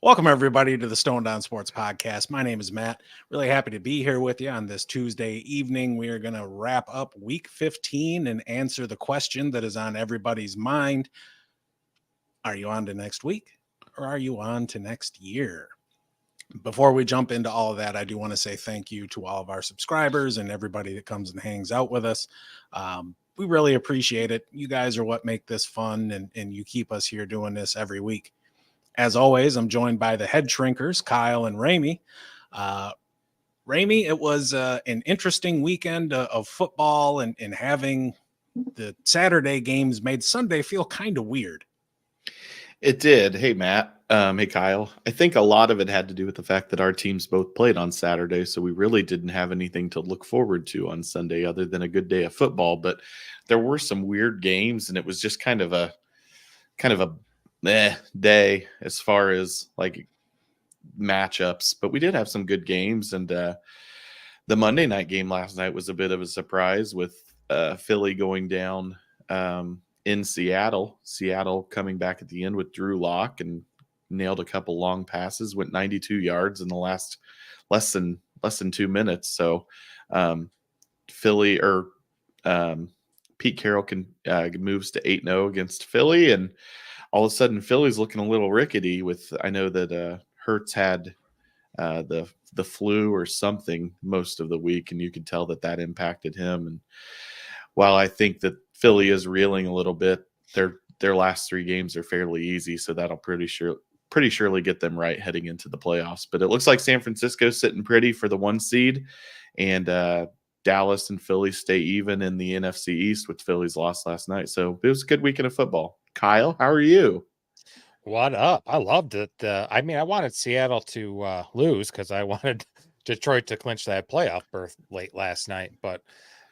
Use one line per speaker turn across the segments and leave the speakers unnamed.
Welcome, everybody, to the Stone Down Sports Podcast. My name is Matt. Really happy to be here with you on this Tuesday evening. We are going to wrap up Week 15 and answer the question that is on everybody's mind. Are you on to next week, or are you on to next year? Before we jump into all of that, I do want to say thank you to all of our subscribers and everybody that comes and hangs out with us. We really appreciate it. You guys are what make this fun, and you keep us here doing this every week. As always, I'm joined by the head shrinkers, Kyle and Ramey. Ramey, it was an interesting weekend of football, and having the Saturday games made Sunday feel kind of weird.
It did. Hey, Matt. Hey, Kyle. I think a lot of it had to do with the fact that our teams both played on Saturday, so we really didn't have anything to look forward to on Sunday other than a good day of football. But there were some weird games, and it was just kind of a day as far as like matchups, but we did have some good games. And the Monday night game last night was a bit of a surprise with Philly going down in Seattle coming back at the end with Drew Lock and nailed a couple long passes, went 92 yards in the last less than 2 minutes. So Philly or Pete Carroll moves to 8-0 against Philly, and all of a sudden, Philly's looking a little rickety. I know that Hurts had the flu or something most of the week, and you could tell that impacted him. And while I think that Philly is reeling a little bit, their last 3 games are fairly easy, so that'll pretty surely get them right heading into the playoffs. But it looks like San Francisco's sitting pretty for the 1 seed, and Dallas and Philly stay even in the NFC East with Philly's loss last night. So it was a good weekend of football. Kyle, how are you?
What up? I loved it. I wanted Seattle to lose because I wanted Detroit to clinch that playoff berth late last night, but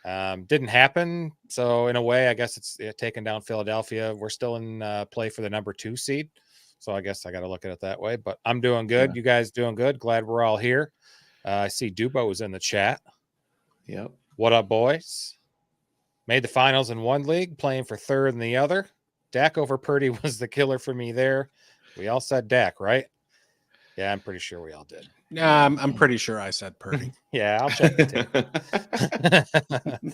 didn't happen. So in a way, I guess it's taking down Philadelphia. We're still in play for the number 2 seed. So I guess I got to look at it that way, but I'm doing good. Yeah. You guys doing good? Glad we're all here. I see Dubo was in the chat.
Yep.
What up, boys? Made the finals in one league, playing for third in the other. Dak over Purdy was the killer for me there. We all said Dak, right? Yeah, I'm pretty sure we all did.
Yeah, I'm pretty sure I said Purdy.
Yeah, I'll check the tape.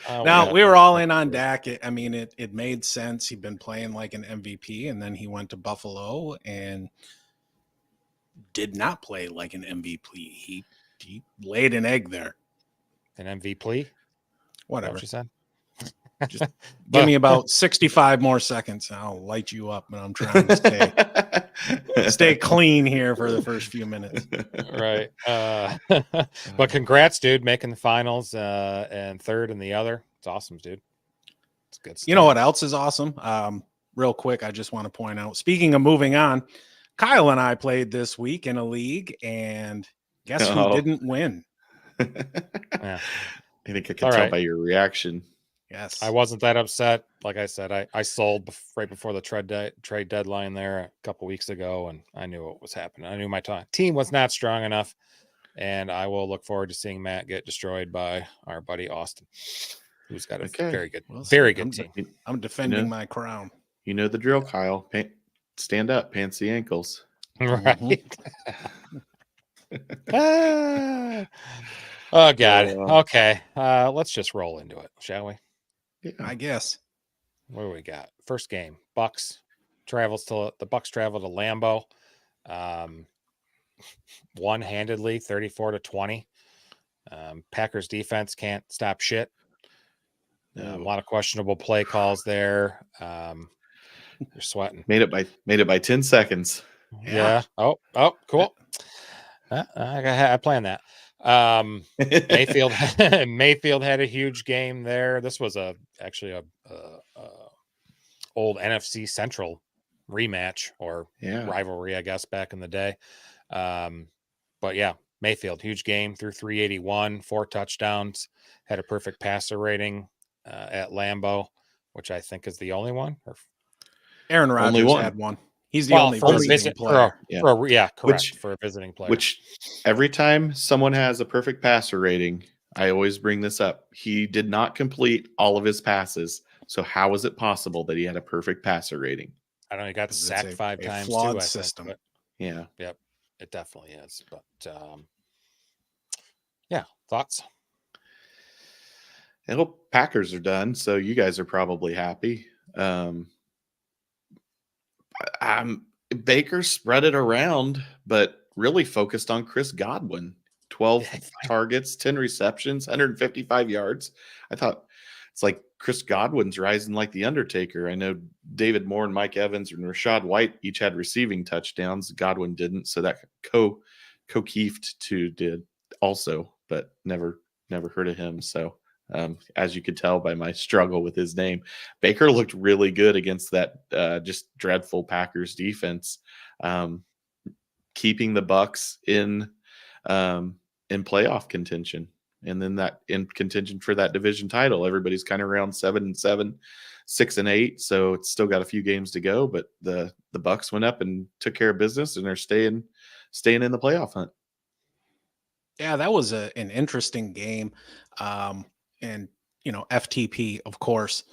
Now, we were all in on Dak. It made sense. He'd been playing like an MVP, and then he went to Buffalo and did not play like an MVP. He laid an egg there.
An MVP?
Whatever.
What you said?
Just give me about 65 more seconds and I'll light you up. And I'm trying to stay clean here for the first few minutes.
Right. But congrats, dude, making the finals and third in the other. It's awesome, dude. It's good stuff.
You know what else is awesome? Real quick, I just want to point out, speaking of moving on, Kyle and I played this week in a league, and guess who didn't win?
Yeah.
I think I can tell by your reaction.
Yes.
I wasn't that upset. Like I said, I sold right before the trade deadline there a couple weeks ago, and I knew what was happening. I knew my team was not strong enough, and I will look forward to seeing Matt get destroyed by our buddy Austin, who's got a very good team.
I'm defending my crown.
You know the drill, Kyle. Stand up, pants the ankles.
Right. Oh, God. Okay. Let's just roll into it, shall we?
Yeah, I guess.
What do we got? First game, Bucs travel to Lambeau. One-handedly, 34-20. Packers defense can't stop shit. A lot of questionable play calls there. You're sweating.
Made it by 10 seconds.
Yeah. Oh, cool. I planned that. Mayfield had a huge game there. This was actually a old NFC Central rematch or rivalry, I guess, back in the day. But yeah, Mayfield, huge game, threw 381, 4 touchdowns, had a perfect passer rating at Lambeau, which I think is the only one.
Aaron Rodgers had one. He's the only visiting player.
Correct. For a visiting player.
Which every time someone has a perfect passer rating, I always bring this up. He did not complete all of his passes. So how is it possible that he had a perfect passer rating?
I don't know. He got sacked 5 times.
Flawed system.
Yeah.
Yep. It definitely is. But yeah, thoughts?
I hope Packers are done, so you guys are probably happy. Baker spread it around, but really focused on Chris Godwin. 12 targets, 10 receptions, 155 yards. I thought it's like Chris Godwin's rising like the Undertaker. I know David Moore and Mike Evans and Rachaad White each had receiving touchdowns. Godwin didn't, so that co-keefed to did also, but never heard of him. So as you could tell by my struggle with his name, Baker looked really good against that just dreadful Packers defense, keeping the Bucs in playoff contention, and then that in contention for that division title. Everybody's kind of around 7-7, 6-8, so it's still got a few games to go. But the Bucs went up and took care of business, and they're staying in the playoff hunt.
Yeah, that was an interesting game. And, FTP, of course,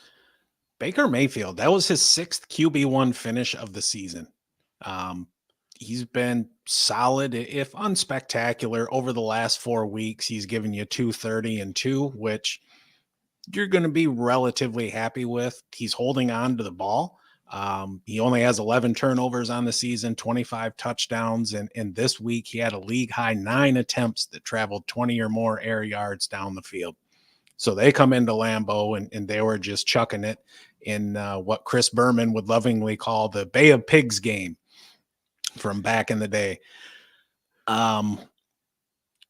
Baker Mayfield, that was his 6th QB1 finish of the season. He's been solid, if unspectacular, over the last 4 weeks. He's given you 230 and 2, which you're going to be relatively happy with. He's holding on to the ball. He only has 11 turnovers on the season, 25 touchdowns. And this week he had a league high 9 attempts that traveled 20 or more air yards down the field. So they come into Lambeau and they were just chucking it in what Chris Berman would lovingly call the Bay of Pigs game from back in the day.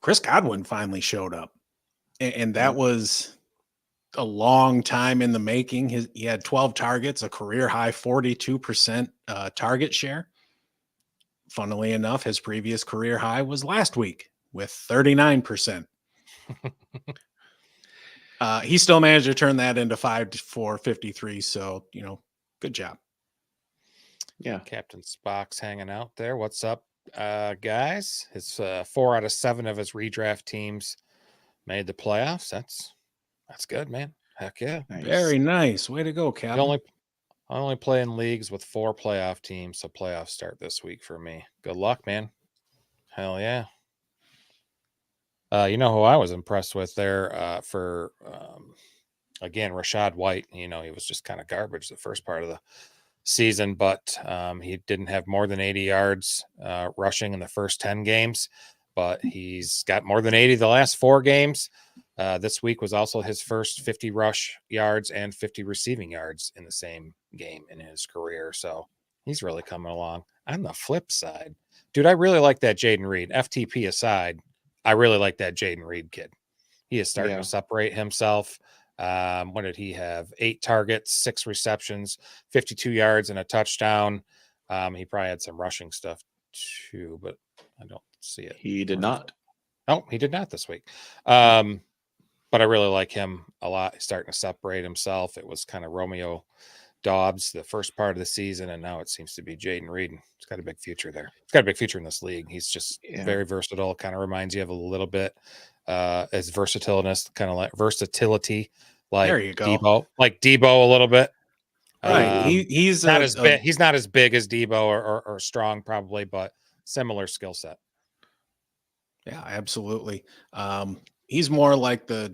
Chris Godwin finally showed up, and that was a long time in the making. He had 12 targets, a career high 42% target share. Funnily enough, his previous career high was last week with 39%. He still managed to turn that into 5 for 53. So, good job.
Yeah.
Captain Spock's hanging out there. What's up, guys? His 4 out of 7 of his redraft teams made the playoffs. That's good, man. Heck yeah.
Nice.
Very nice. Way to go, Captain.
I only play in leagues with 4 playoff teams, so playoffs start this week for me. Good luck, man. Hell yeah. You know who I was impressed with there for, again, Rachaad White. He was just kind of garbage the first part of the season, but he didn't have more than 80 yards rushing in the first 10 games, but he's got more than 80 the last 4 games. This week was also his first 50 rush yards and 50 receiving yards in the same game in his career. So he's really coming along. On the flip side, dude, I really like that Jayden Reed. FTP aside, I really like that Jayden Reed kid. He is starting to separate himself. What did he have? 8 targets, 6 receptions, 52 yards, and a touchdown. He probably had some rushing stuff too, but I don't see it.
He did not.
No, he did not this week. But I really like him a lot. He's starting to separate himself. It was kind of Romeo Dobbs the first part of the season, and now it seems to be Jayden Reed. He's got a big future there. He's got a big future in this league. He's just very versatile. Kind of reminds you of a little bit as versatility, like
there you go.
Debo a little bit.
Right. He's
not as big. He's not as big as Debo or strong probably, but similar skill set.
Yeah, absolutely. He's more like the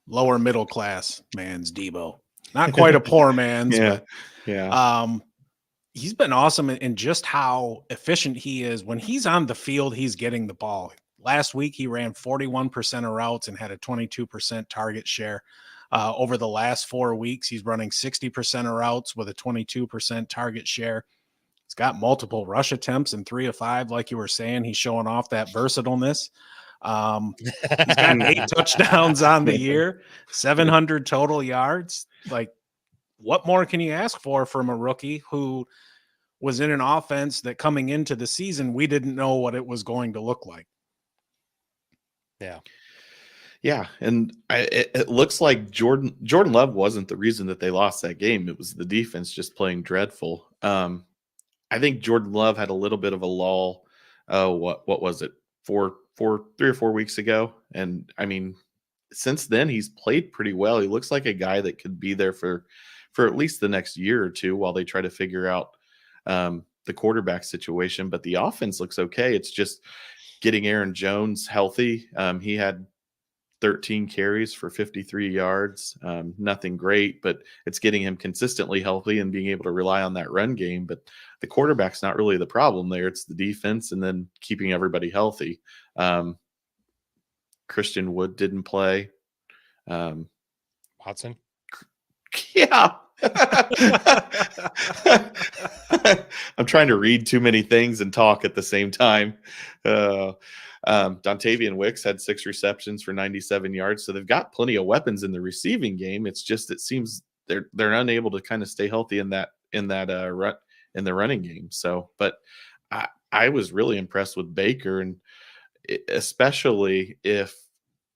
lower middle class man's Debo. Not quite a poor man's, but he's been awesome in just how efficient he is. When he's on the field, he's getting the ball. Last week, he ran 41% of routes and had a 22% target share. Over the last 4 weeks, he's running 60% of routes with a 22% target share. He's got multiple rush attempts and 3 of 5, like you were saying. He's showing off that versatileness. He's got 8 touchdowns on the year, 700 total yards. Like, what more can you ask for from a rookie who was in an offense that coming into the season, we didn't know what it was going to look like?
Yeah.
Yeah. And it looks like Jordan Love wasn't the reason that they lost that game. It was the defense just playing dreadful. I think Jordan Love had a little bit of a lull. What was it? 3 or 4 weeks ago. And I mean, since then he's played pretty well. He looks like a guy that could be there for at least the next year or two while they try to figure out the the quarterback situation, but the offense looks okay. It's just getting Aaron Jones healthy. He had 13 carries for 53 yards. Nothing great, but it's getting him consistently healthy and being able to rely on that run game. But the quarterback's not really the problem there. It's the defense and then keeping everybody healthy. Christian Wood didn't play.
Watson.
Yeah. I'm trying to read too many things and talk at the same time. Dontayvion Wicks had 6 receptions for 97 yards. So they've got plenty of weapons in the receiving game. It's just, it seems they're unable to kind of stay healthy in the running game. So, but I was really impressed with Baker, and especially if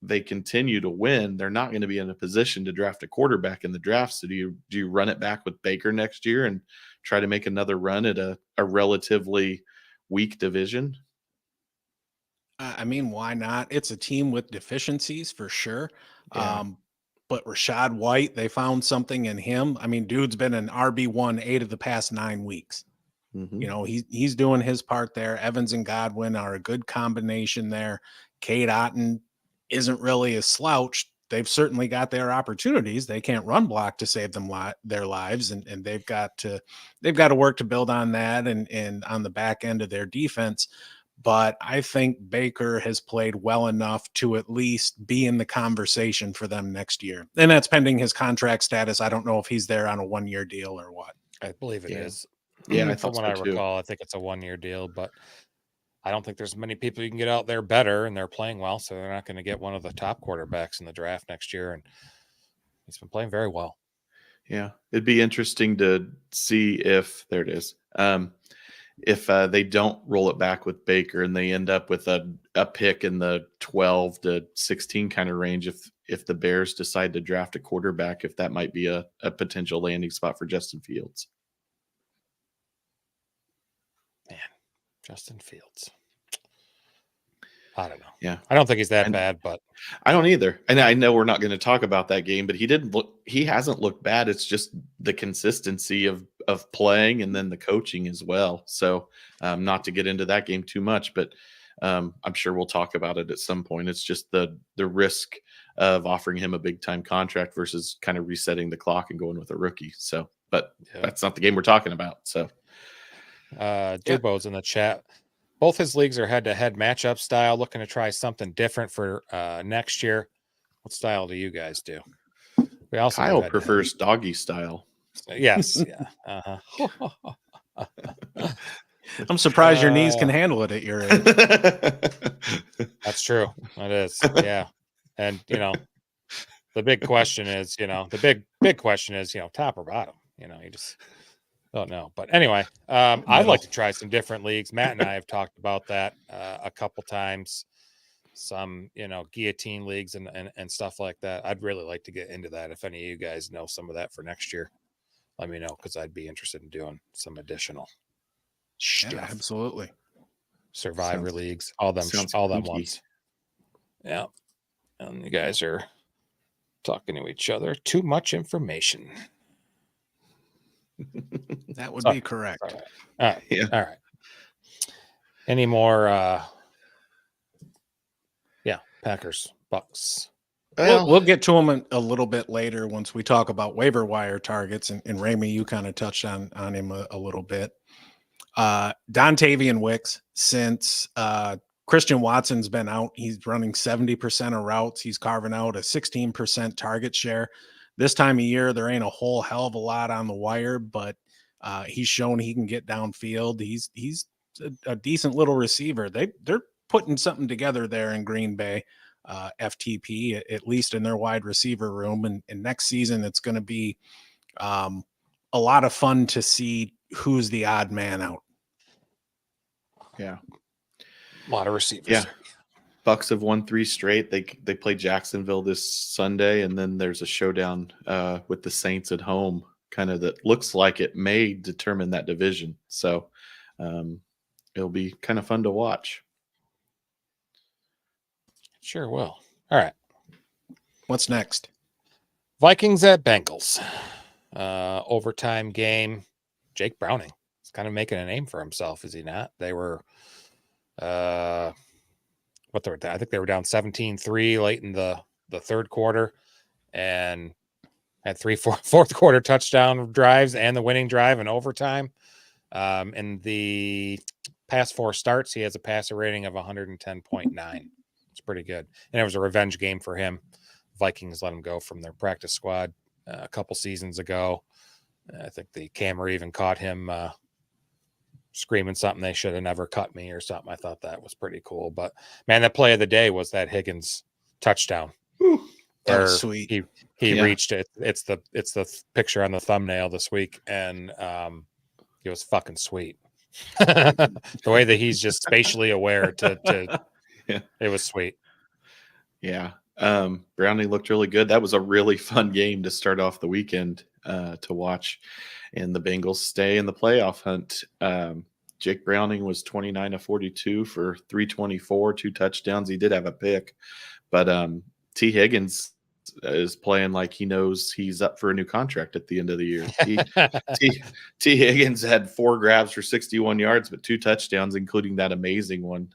they continue to win, they're not going to be in a position to draft a quarterback in the draft. So do you run it back with Baker next year and try to make another run at a relatively weak division?
I mean, why not? It's a team with deficiencies for sure.
Yeah.
But Rachaad White, they found something in him. I mean, dude's been an RB1 8 of the past 9 weeks.
Mm-hmm.
You know, he's doing his part there. Evans and Godwin are a good combination there. Cade Otton isn't really a slouch. They've certainly got their opportunities. They can't run block to save them their lives, and they've got to work to build on that and on the back end of their defense. But I think Baker has played well enough to at least be in the conversation for them next year. And that's pending his contract status. I don't know if he's there on a 1-year deal or what.
I believe it is.
Yeah, I
From
thought
what
so
I
too.
recall, I think it's a 1-year deal, but I don't think there's many people you can get out there better, and they're playing well, so they're not going to get one of the top quarterbacks in the draft next year. And he's been playing very well.
Yeah, it'd be interesting to see if there it is. If they don't roll it back with Baker and they end up with a pick in the 12 to 16 kind of range, if the Bears decide to draft a quarterback, if that might be a potential landing spot for Justin Fields.
Man, Justin Fields. I don't know.
Yeah,
I don't think he's that bad, but
I don't either. And I know we're not going to talk about that game, but he hasn't looked bad. It's just the consistency of playing and then the coaching as well. So not to get into that game too much, but I'm sure we'll talk about it at some point. It's just the risk of offering him a big time contract versus kind of resetting the clock and going with a rookie. So, but that's not the game we're talking about. So
Dubo's in the chat. Both his leagues are head-to-head matchup style, looking to try something different for next year. What style do you guys do? We also
Kyle prefers doggy style.
Yes. Yeah. Uh-huh.
I'm surprised your knees can handle it at your age.
That's true. It is. Yeah. And, the big question is, the big question is, top or bottom. You just don't know. But anyway, I'd like to try some different leagues. Matt and I have talked about that a couple times. Some, guillotine leagues and stuff like that. I'd really like to get into that. If any of you guys know some of that for next year, let me know, because I'd be interested in doing some additional stuff.
Yeah, absolutely.
Survivor leagues, all them ones. Yeah. And you guys are talking to each other. Too much information.
That would be correct.
All right. Yeah. All right. Any more Packers, Bucs.
We'll get to them a little bit later once we talk about waiver wire targets. And Ramey, you kind of touched on him a little bit. Dontayvion Wicks, since Christian Watson's been out, he's running 70% of routes. He's carving out a 16% target share. This time of year, there ain't a whole hell of a lot on the wire, but he's shown he can get downfield. He's a decent little receiver. They're putting something together there in Green Bay, FTP, at least in their wide receiver room. And next season, it's going to be a lot of fun to see who's the odd man out.
Yeah.
A lot of receivers.
Yeah. Bucs have won 3 straight. They play Jacksonville this Sunday, and then there's a showdown with the Saints at home, kind of that looks like it may determine that division. So it'll be kind of fun to watch.
Sure will. All right.
What's next?
Vikings at Bengals. Overtime game. Jake Browning is kind of making a name for himself, is he not? They were, I think they were down 17-3 late in the third quarter, and had fourth quarter touchdown drives and the winning drive in overtime. In the past 4 starts, he has a passer rating of 110.9. It's pretty good. And it was a revenge game for him. Vikings let him go from their practice squad a couple seasons ago. I think the camera even caught him screaming something, "They should have never cut me," or something. I thought that was pretty cool. But man, the play of the day was that Higgins touchdown.
Ooh, that was sweet.
He reached it. It's the picture on the thumbnail this week, and it was fucking sweet. The way that he's just spatially aware to it was sweet.
Yeah. Browning looked really good. That was a really fun game to start off the weekend to watch, and the Bengals stay in the playoff hunt. Jake Browning was 29 of 42 for 324, 2 touchdowns. He did have a pick, but T. Higgins is playing like he knows he's up for a new contract at the end of the year. T. Higgins had 4 grabs for 61 yards, but 2 touchdowns, including that amazing one.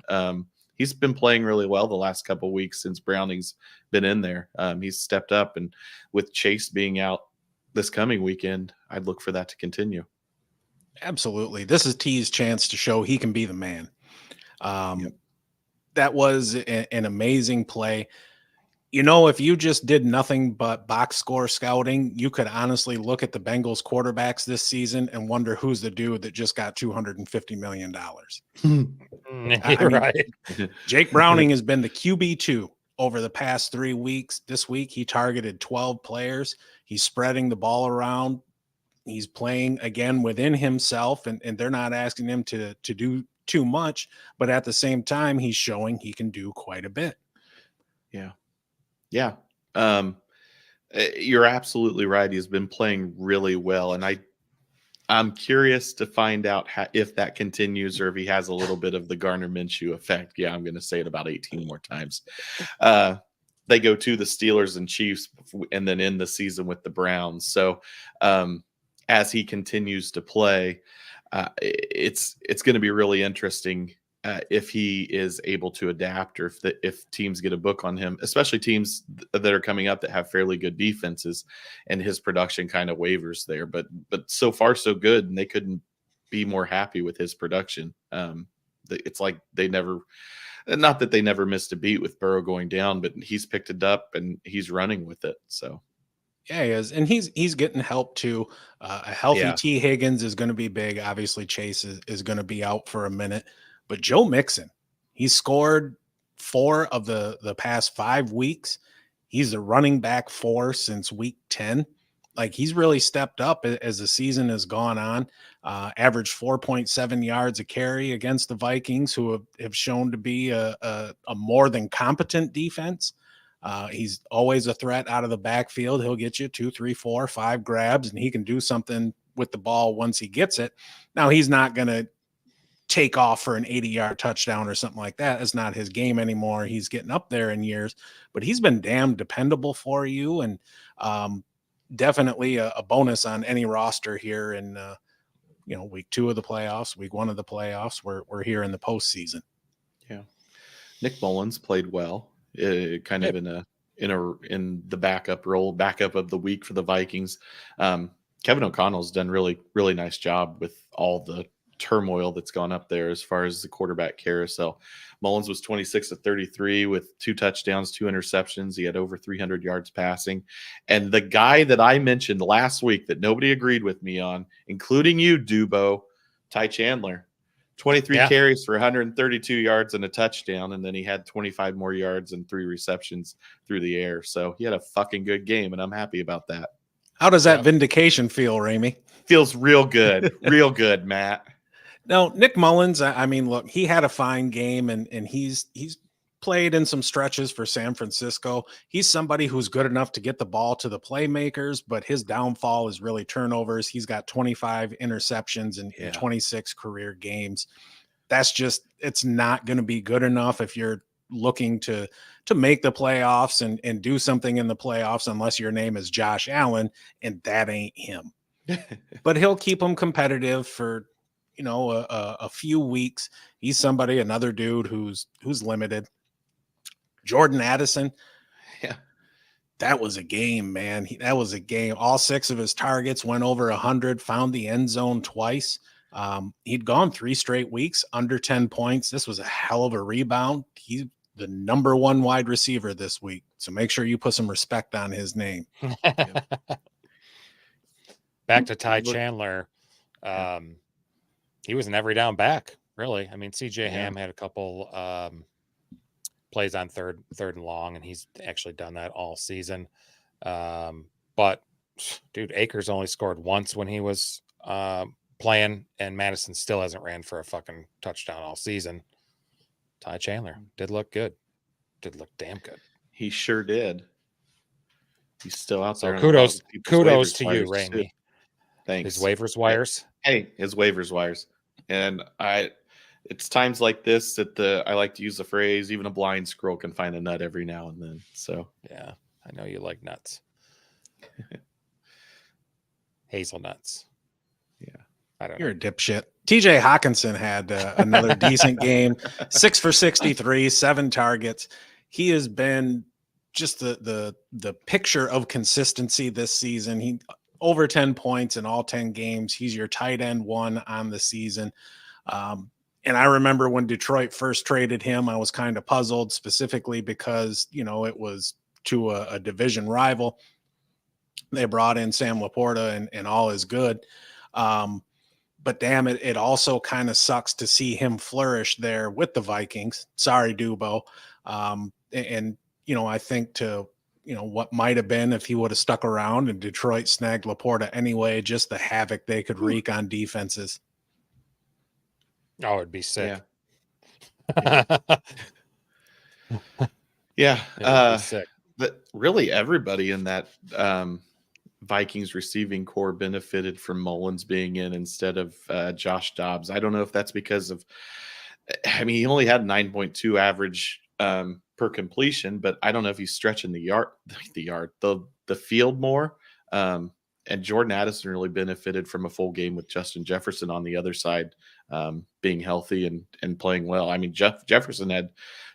He's been playing really well the last couple of weeks since Browning's been in there. He's stepped up, and with Chase being out this coming weekend, I'd look for that to continue.
Absolutely. This is T's chance to show he can be the man. That was an amazing play. You know, if you just did nothing but box score scouting, you could honestly look at the Bengals quarterbacks this season and wonder who's the dude that just got $250 million.
Right.
Jake Browning has been the QB2 over the past 3 weeks. This week, he targeted 12 players. He's spreading the ball around. He's playing again within himself, and they're not asking him to do too much, but at the same time, he's showing he can do quite a bit.
Yeah. Yeah. You're absolutely right. He's been playing really well. And I'm curious to find out if that continues or if he has a little bit of the Gardner Minshew effect. Yeah, I'm going to say it about 18 more times. They go to the Steelers and Chiefs and then end the season with the Browns. So as he continues to play, it's going to be really interesting if he is able to adapt, or if teams get a book on him, especially teams that are coming up that have fairly good defenses, and his production kind of wavers there. But so far so good, and they couldn't be more happy with his production. It's like they never, not that they never missed a beat with Burrow going down, but he's picked it up and he's running with it. So.
Yeah, he is. And he's getting help too. A healthy T. Higgins is going to be big. Obviously, Chase is going to be out for a minute. But Joe Mixon, he scored 4 of the past 5 weeks. He's the running back 4 since week 10. Like, he's really stepped up as the season has gone on. Averaged 4.7 yards a carry against the Vikings, who have shown to be a more than competent defense. He's always a threat out of the backfield. He'll get you 2, 3, 4, 5 grabs, and he can do something with the ball once he gets it. Now, he's not going to take off for an 80-yard touchdown or something like that. It's not his game anymore. He's getting up there in years, but he's been damn dependable for you, and definitely a bonus on any roster here in week 2 of the playoffs, week 1 of the playoffs. We're here in the postseason.
Yeah, Nick Mullins played well, kind of in the backup of the week for the Vikings. Kevin O'Connell's done really, really nice job with all the turmoil that's gone up there as far as the quarterback carousel. Mullins was 26 of 33 with 2 touchdowns, 2 interceptions. He had over 300 yards passing. And the guy that I mentioned last week that nobody agreed with me on, including you, Dubo, Ty Chandler, 23 carries for 132 yards and a touchdown. And then he had 25 more yards and 3 receptions through the air. So he had a fucking good game, and I'm happy about that.
How does that vindication feel, Ramey?
Feels real good. Real good, Matt.
No, Nick Mullins, I mean, look, he had a fine game, and he's played in some stretches for San Francisco. He's somebody who's good enough to get the ball to the playmakers, but his downfall is really turnovers. He's got 25 interceptions in 26 career games. That's just, it's not going to be good enough if you're looking to make the playoffs and do something in the playoffs, unless your name is Josh Allen, and that ain't him. But he'll keep them competitive for a few weeks. He's another dude who's limited. Jordan Addison.
Yeah.
That was a game, man. That was a game. All 6 of his targets went over 100, found the end zone twice. He'd gone 3 straight weeks under 10 points. This was a hell of a rebound. He's the number 1 wide receiver this week. So make sure you put some respect on his name.
Back to Ty Chandler. He was an every down back, really. I mean, CJ Ham had a couple plays on third and long, and he's actually done that all season. But dude, Akers only scored once when he was playing, and Madison still hasn't ran for a fucking touchdown all season. Ty Chandler did look good. Did look damn good.
He sure did. He's still out there.
So kudos to you, Rainey.
Thanks.
His waivers wires.
Hey, his waivers wires. And it's times like this that I like to use the phrase, even a blind squirrel can find a nut every now and then. So
yeah, I know you like nuts. Hazelnuts.
Yeah.
I don't know. You're a dipshit. TJ Hockenson had another decent game, 6 for 63, 7 targets. He has been just the picture of consistency this season. He over 10 points in all 10 games. He's your tight end 1 on the season. And I remember when Detroit first traded him, I was kind of puzzled, specifically because, it was to a division rival. They brought in Sam LaPorta and all is good. But damn it also kind of sucks to see him flourish there with the Vikings. Sorry, Dubo. I think what might have been if he would have stuck around and Detroit snagged LaPorta anyway, just the havoc they could wreak on defenses.
Oh, it'd be sick.
Yeah. Sick. But really everybody in that Vikings receiving core benefited from Mullins being in instead of Josh Dobbs. I don't know if that's because of, he only had 9.2 average per completion, but I don't know if he's stretching the field more. And Jordan Addison really benefited from a full game with Justin Jefferson on the other side, being healthy and playing well. I mean, Jefferson had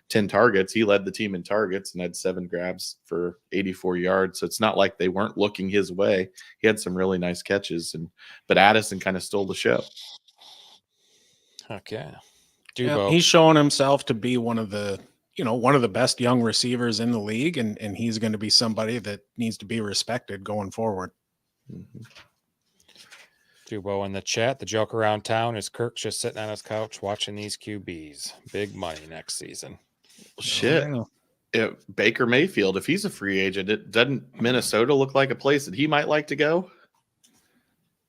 10 targets. He led the team in targets and had 7 grabs for 84 yards. So it's not like they weren't looking his way. He had some really nice catches, but Addison kind of stole the show.
Okay.
Yeah, he's showing himself to be one of the best young receivers in the league, and he's going to be somebody that needs to be respected going forward.
Mm-hmm.
Dubo in the chat. The joke around town is Kirk's just sitting on his couch watching these QBs. Big money next season.
Shit. Baker Mayfield, if he's a free agent, doesn't Minnesota look like a place that he might like to go?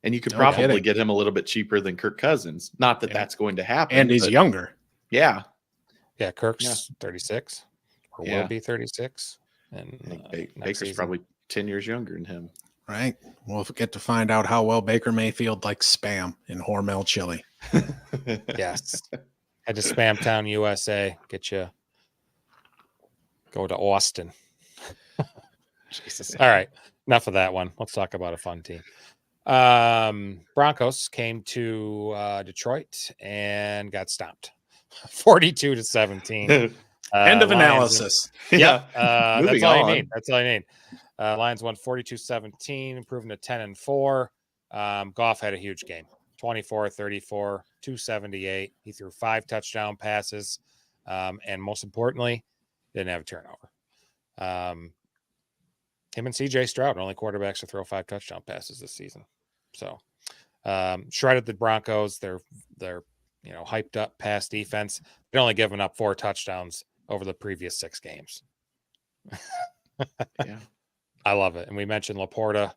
And you could probably get him a little bit cheaper than Kirk Cousins. Not that that's going to happen.
And he's younger.
Yeah.
Yeah, Kirk's 36 or will be 36. And
Baker's season. Probably 10 years younger than him.
Right. We'll get to find out how well Baker Mayfield likes Spam in Hormel chili.
Yes. Head to Spam Town, USA. Go to Austin. Jesus. All right. Enough of that one. Let's talk about a fun team. Broncos came to Detroit and got stomped 42-17.
End of analysis.
Yeah. That's all you need. That's all you need. Lions won 42-17, improving to 10-4. Goff had a huge game. 24-34, 278. He threw 5 touchdown passes. And most importantly, didn't have a turnover. Him and CJ Stroud, only quarterbacks to throw 5 touchdown passes this season. So shredded the Broncos. They're hyped up pass defense. They're only given up 4 touchdowns over the previous 6 games.
Yeah.
I love it. And we mentioned LaPorta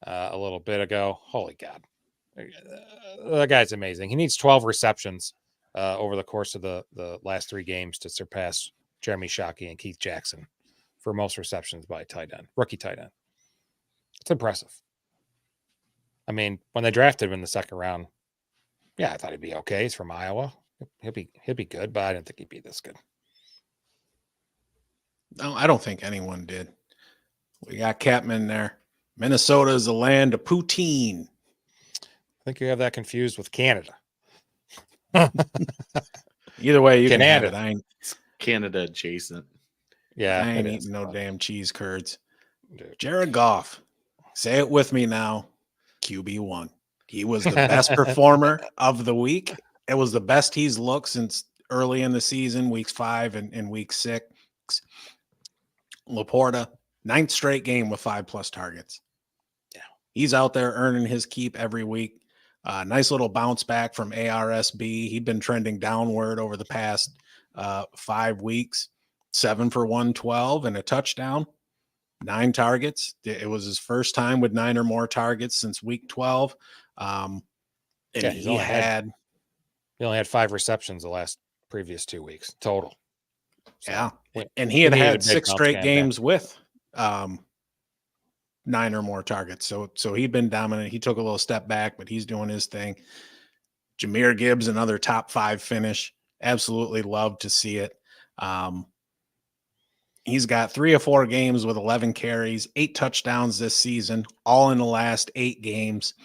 a little bit ago. Holy God. The guy's amazing. He needs 12 receptions over the course of the last 3 games to surpass Jeremy Shockey and Keith Jackson for most receptions by rookie tight end. It's impressive. I mean, when they drafted him in the 2nd round, yeah, I thought he'd be okay. He's from Iowa. He'll be good, but I didn't think he'd be this good.
No, I don't think anyone did. We got Catman there. Minnesota is the land of poutine.
I think you have that confused with Canada.
Either way, you can have
Canada.
it. I ain't
Canada adjacent.
Yeah, it
eating
is,
no
but-
damn cheese curds.
Dude.
Jared Goff, say it with me now. QB1. He was the best performer of the week. It was the best he's looked since early in the season, weeks 5 and week 6. LaPorta, 9th straight game with 5+ targets.
Yeah.
He's out there earning his keep every week. Nice little bounce back from ARSB. He'd been trending downward over the past 5 weeks. 7 for 112 and a touchdown. 9 targets. It was his first time with 9 or more targets since week 12. And
Yeah,
he only had
5 receptions the previous 2 weeks total. So,
yeah.
we-
And he had
needed a
had
big
6
bounce
straight
back.
games with 9 or more targets. So he'd been dominant. He took a little step back, but he's doing his thing. Jahmyr Gibbs, another top 5 finish. Absolutely love to see it. He's got 3 or 4 games with 11 carries, 8 touchdowns this season, all in the last 8 games.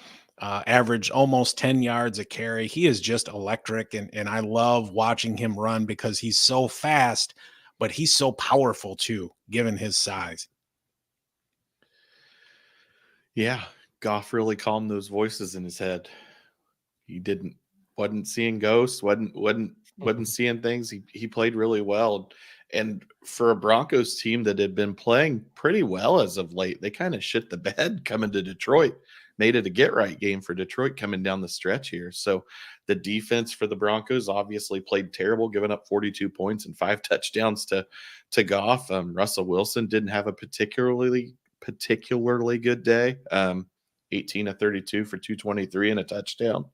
Average almost 10 yards a carry. He is just electric, and I love watching him run because he's so fast, but he's so powerful too, given his size.
Yeah, Goff really calmed those voices in his head. He wasn't seeing ghosts, wasn't seeing things. He played really well. And for a Broncos team that had been playing pretty well as of late, they kind of shit the bed coming to Detroit. Made it a get-right game for Detroit coming down the stretch here. So the defense for the Broncos obviously played terrible, giving up 42 points and 5 touchdowns to Goff. Russell Wilson didn't have a particularly good day. 18 of 32 for 223 and a touchdown.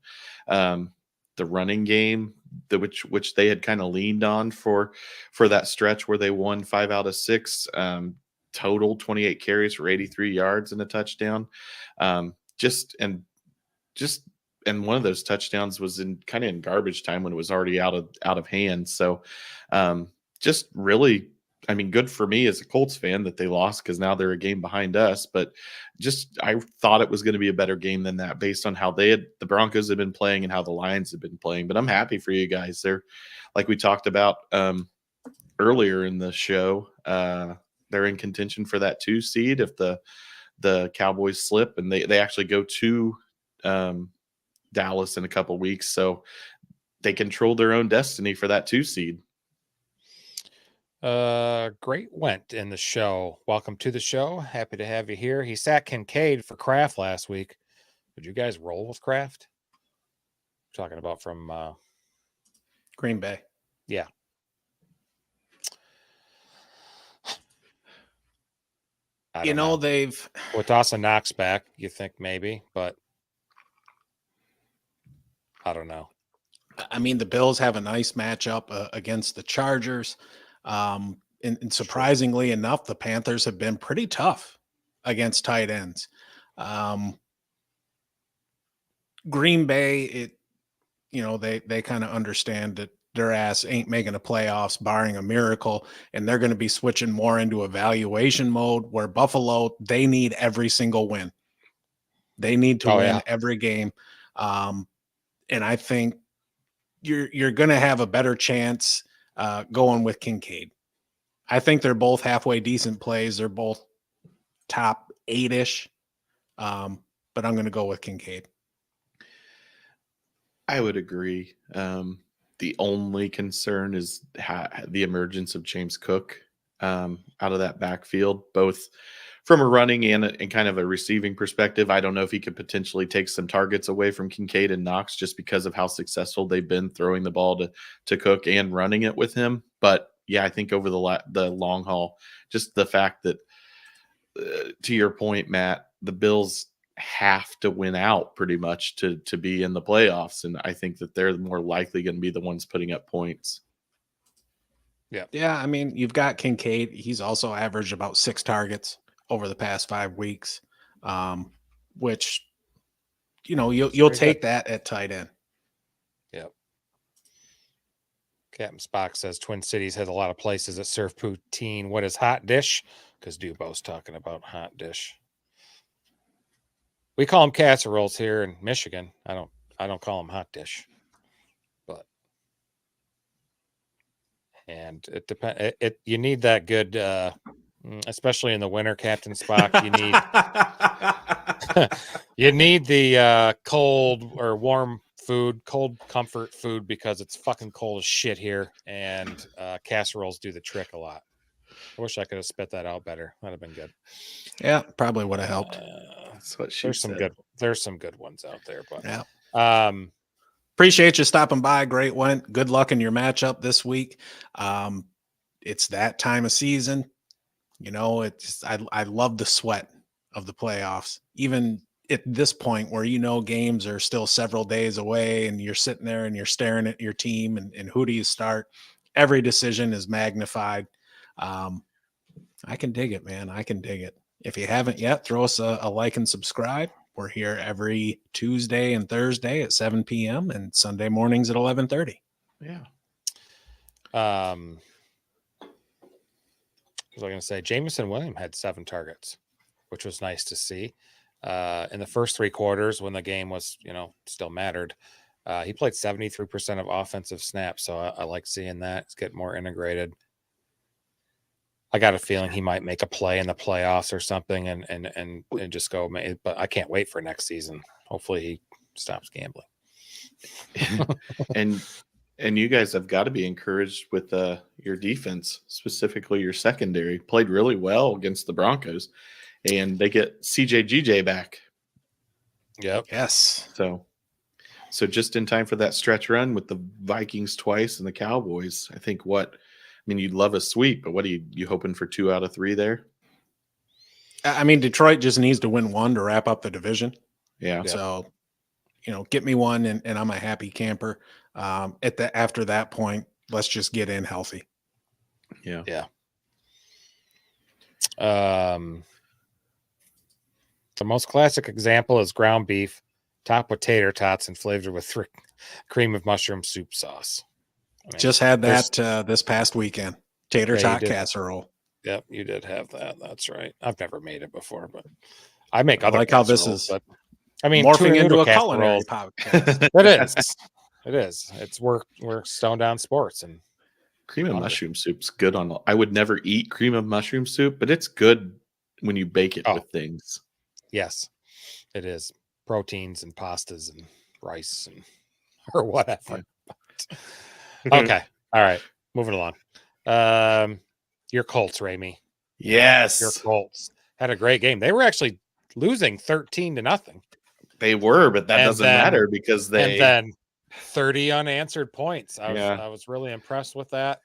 The running game, which they had kind of leaned on for that stretch where they won 5 out of 6, total 28 carries for 83 yards and a touchdown. And one of those touchdowns was in garbage time when it was already out of hand. So just really, I mean, good for me as a Colts fan that they lost because now they're a game behind us. But I thought it was going to be a better game than that based on how the Broncos have been playing and how the Lions have been playing. But I'm happy for you guys. They're, like we talked about earlier in the show, they're in contention for that 2 seed if the Cowboys slip, and they actually go to Dallas in a couple weeks. So they control their own destiny for that 2 seed.
Great went in the show. Welcome to the show. Happy to have you here. He sat Kincaid for Kraft last week. Would you guys roll with Kraft? Talking about from
Green Bay.
Yeah.
You know,
with Dawson Knox back, you think maybe, but I don't know.
I mean, the Bills have a nice matchup against the Chargers. And surprisingly enough, the Panthers have been pretty tough against tight ends. Green Bay, they kind of understand that their ass ain't making the playoffs barring a miracle, and they're going to be switching more into evaluation mode, where Buffalo, they need every single win. They need to win every game. And I think you're going to have a better chance going with Kincaid. I think they're both halfway decent plays. They're both top 8-ish. But I'm going to go with Kincaid.
I would agree. The only concern is the emergence of James Cook out of that backfield, both from a running and kind of a receiving perspective. I don't know if he could potentially take some targets away from Kincaid and Knox just because of how successful they've been throwing the ball to Cook and running it with him. But yeah, I think over the long haul, just the fact that, to your point, Matt, the Bills have to win out pretty much to be in the playoffs, and I think that they're more likely going to be the ones putting up points.
Yeah. I mean, you've got Kincaid. He's also averaged about 6 targets over the past 5 weeks, which you'll take that at tight end.
Yep. Captain Spock says Twin Cities has a lot of places that serve poutine. What is hot dish? Because Dubo's talking about hot dish. We call them casseroles here in Michigan. I don't call them hot dish. But And it depends. You need that good, especially in the winter, Captain Spock. You need the cold or warm food, cold comfort food, because it's fucking cold as shit here, and casseroles do the trick a lot. I wish I could have spit that out better. That'd have been good.
Yeah, probably would have helped.
That's what she said.
There's some good ones out there, but
yeah. Appreciate you stopping by. Great one. Good luck in your matchup this week. It's that time of season. You know, I love the sweat of the playoffs, even at this point where, you know, games are still several days away and you're sitting there and you're staring at your team and who do you start? Every decision is magnified. I can dig it, man. I can dig it. If you haven't yet, throw us a like and subscribe. We're here every Tuesday and Thursday at 7 p.m. and Sunday mornings at 11:30.
Yeah.
What was I going to say? Jameson Williams had 7 targets, which was nice to see. In the first 3 quarters, when the game was, you know, still mattered, he played 73% of offensive snaps. So I like seeing that. It's getting more integrated. I got a feeling he might make a play in the playoffs or something and just go, but I can't wait for next season. Hopefully he stops gambling.
and you guys have got to be encouraged with your defense, specifically your secondary. Played really well against the Broncos, and they get CJ back.
Yep.
Yes.
So just in time for that stretch run with the Vikings twice and the Cowboys. I think you'd love a sweep, but what are you hoping for 2 out of 3 there?
I mean, Detroit just needs to win 1 to wrap up the division.
Yeah.
So, you know, get me 1 and I'm a happy camper. After that point, let's just get in healthy.
Yeah.
Yeah. The most classic example is ground beef, topped with tater tots and flavored with cream of mushroom soup sauce. I mean,
just had that this past weekend. Tater tot casserole.
Yep, you did have that. That's right. I've never made it before, but I make other
like how this is.
But I mean,
morphing into a culinary podcast.
It is. We're stoned down sports, and
cream of mushroom soup's good on. I would never eat cream of mushroom soup, but it's good when you bake it with things.
Yes, it is. Proteins and pastas and rice or whatever.
Yeah.
Okay. All right. Moving along. Your Colts, Ramey.
Yes.
Your Colts had a great game. They were actually losing 13-0.
They were, but that doesn't matter because
and then 30 unanswered points. I was really impressed with that.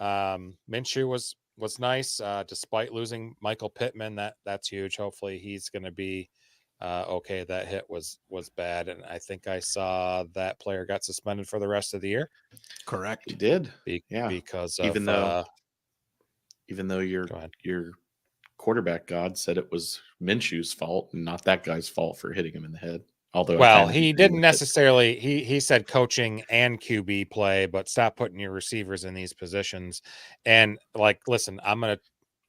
Minshew was nice, despite losing Michael Pittman. That's huge. Hopefully he's going to be okay. That hit was bad, and I think I saw that player got suspended for the rest of the year.
Correct.
He did.
Because of,
even though your quarterback god said it was Minshew's fault and not that guy's fault for hitting him in the head. Although
he didn't necessarily. He said coaching and QB play, but stop putting your receivers in these positions. And listen,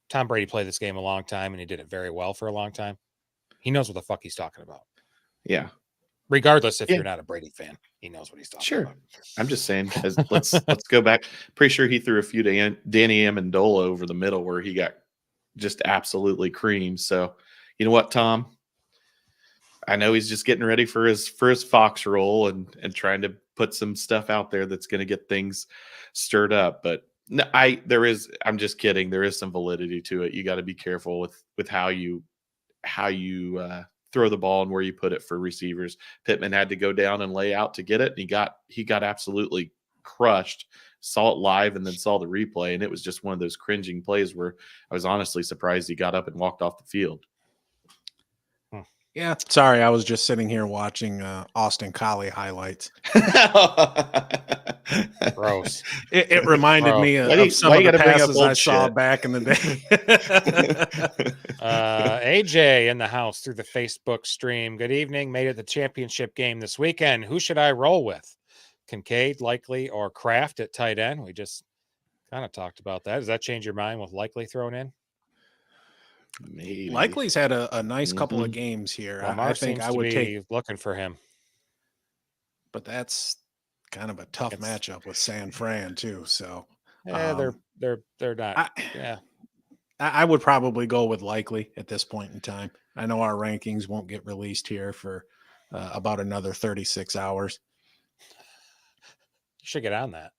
Tom Brady played this game a long time, and he did it very well for a long time. He knows what the fuck he's talking about.
Yeah.
Regardless if you're not a Brady fan, he knows what he's talking about.
I'm just saying, let's go back. Pretty sure he threw a few to Danny Amendola over the middle where he got just absolutely creamed. So, you know what, Tom? I know he's just getting ready for his Fox role and trying to put some stuff out there that's going to get things stirred up. But no, I'm just kidding. There is some validity to it. You got to be careful with how you throw the ball and where you put it for receivers. Pittman had to go down and lay out to get it. And he got absolutely crushed. Saw it live and then saw the replay. And it was just one of those cringing plays where I was honestly surprised he got up and walked off the field.
Yeah, sorry, I was just sitting here watching Austin Collie highlights.
Gross.
It reminded me of some of the passes I saw back in the day.
AJ in the house through the Facebook stream. Good evening. Made it the championship game this weekend. Who should I roll with? Kincaid, Likely, or Kraft at tight end? We just kind of talked about that. Does that change your mind with Likely thrown in?
Maybe.
Likely's had a nice couple of games here. I think I would take
looking for him,
but that's kind of a tough matchup with San Fran too. So
Yeah, they're not.
I would probably go with likely at this point in time. I know our rankings won't get released here for about another 36 hours.
You should get on that.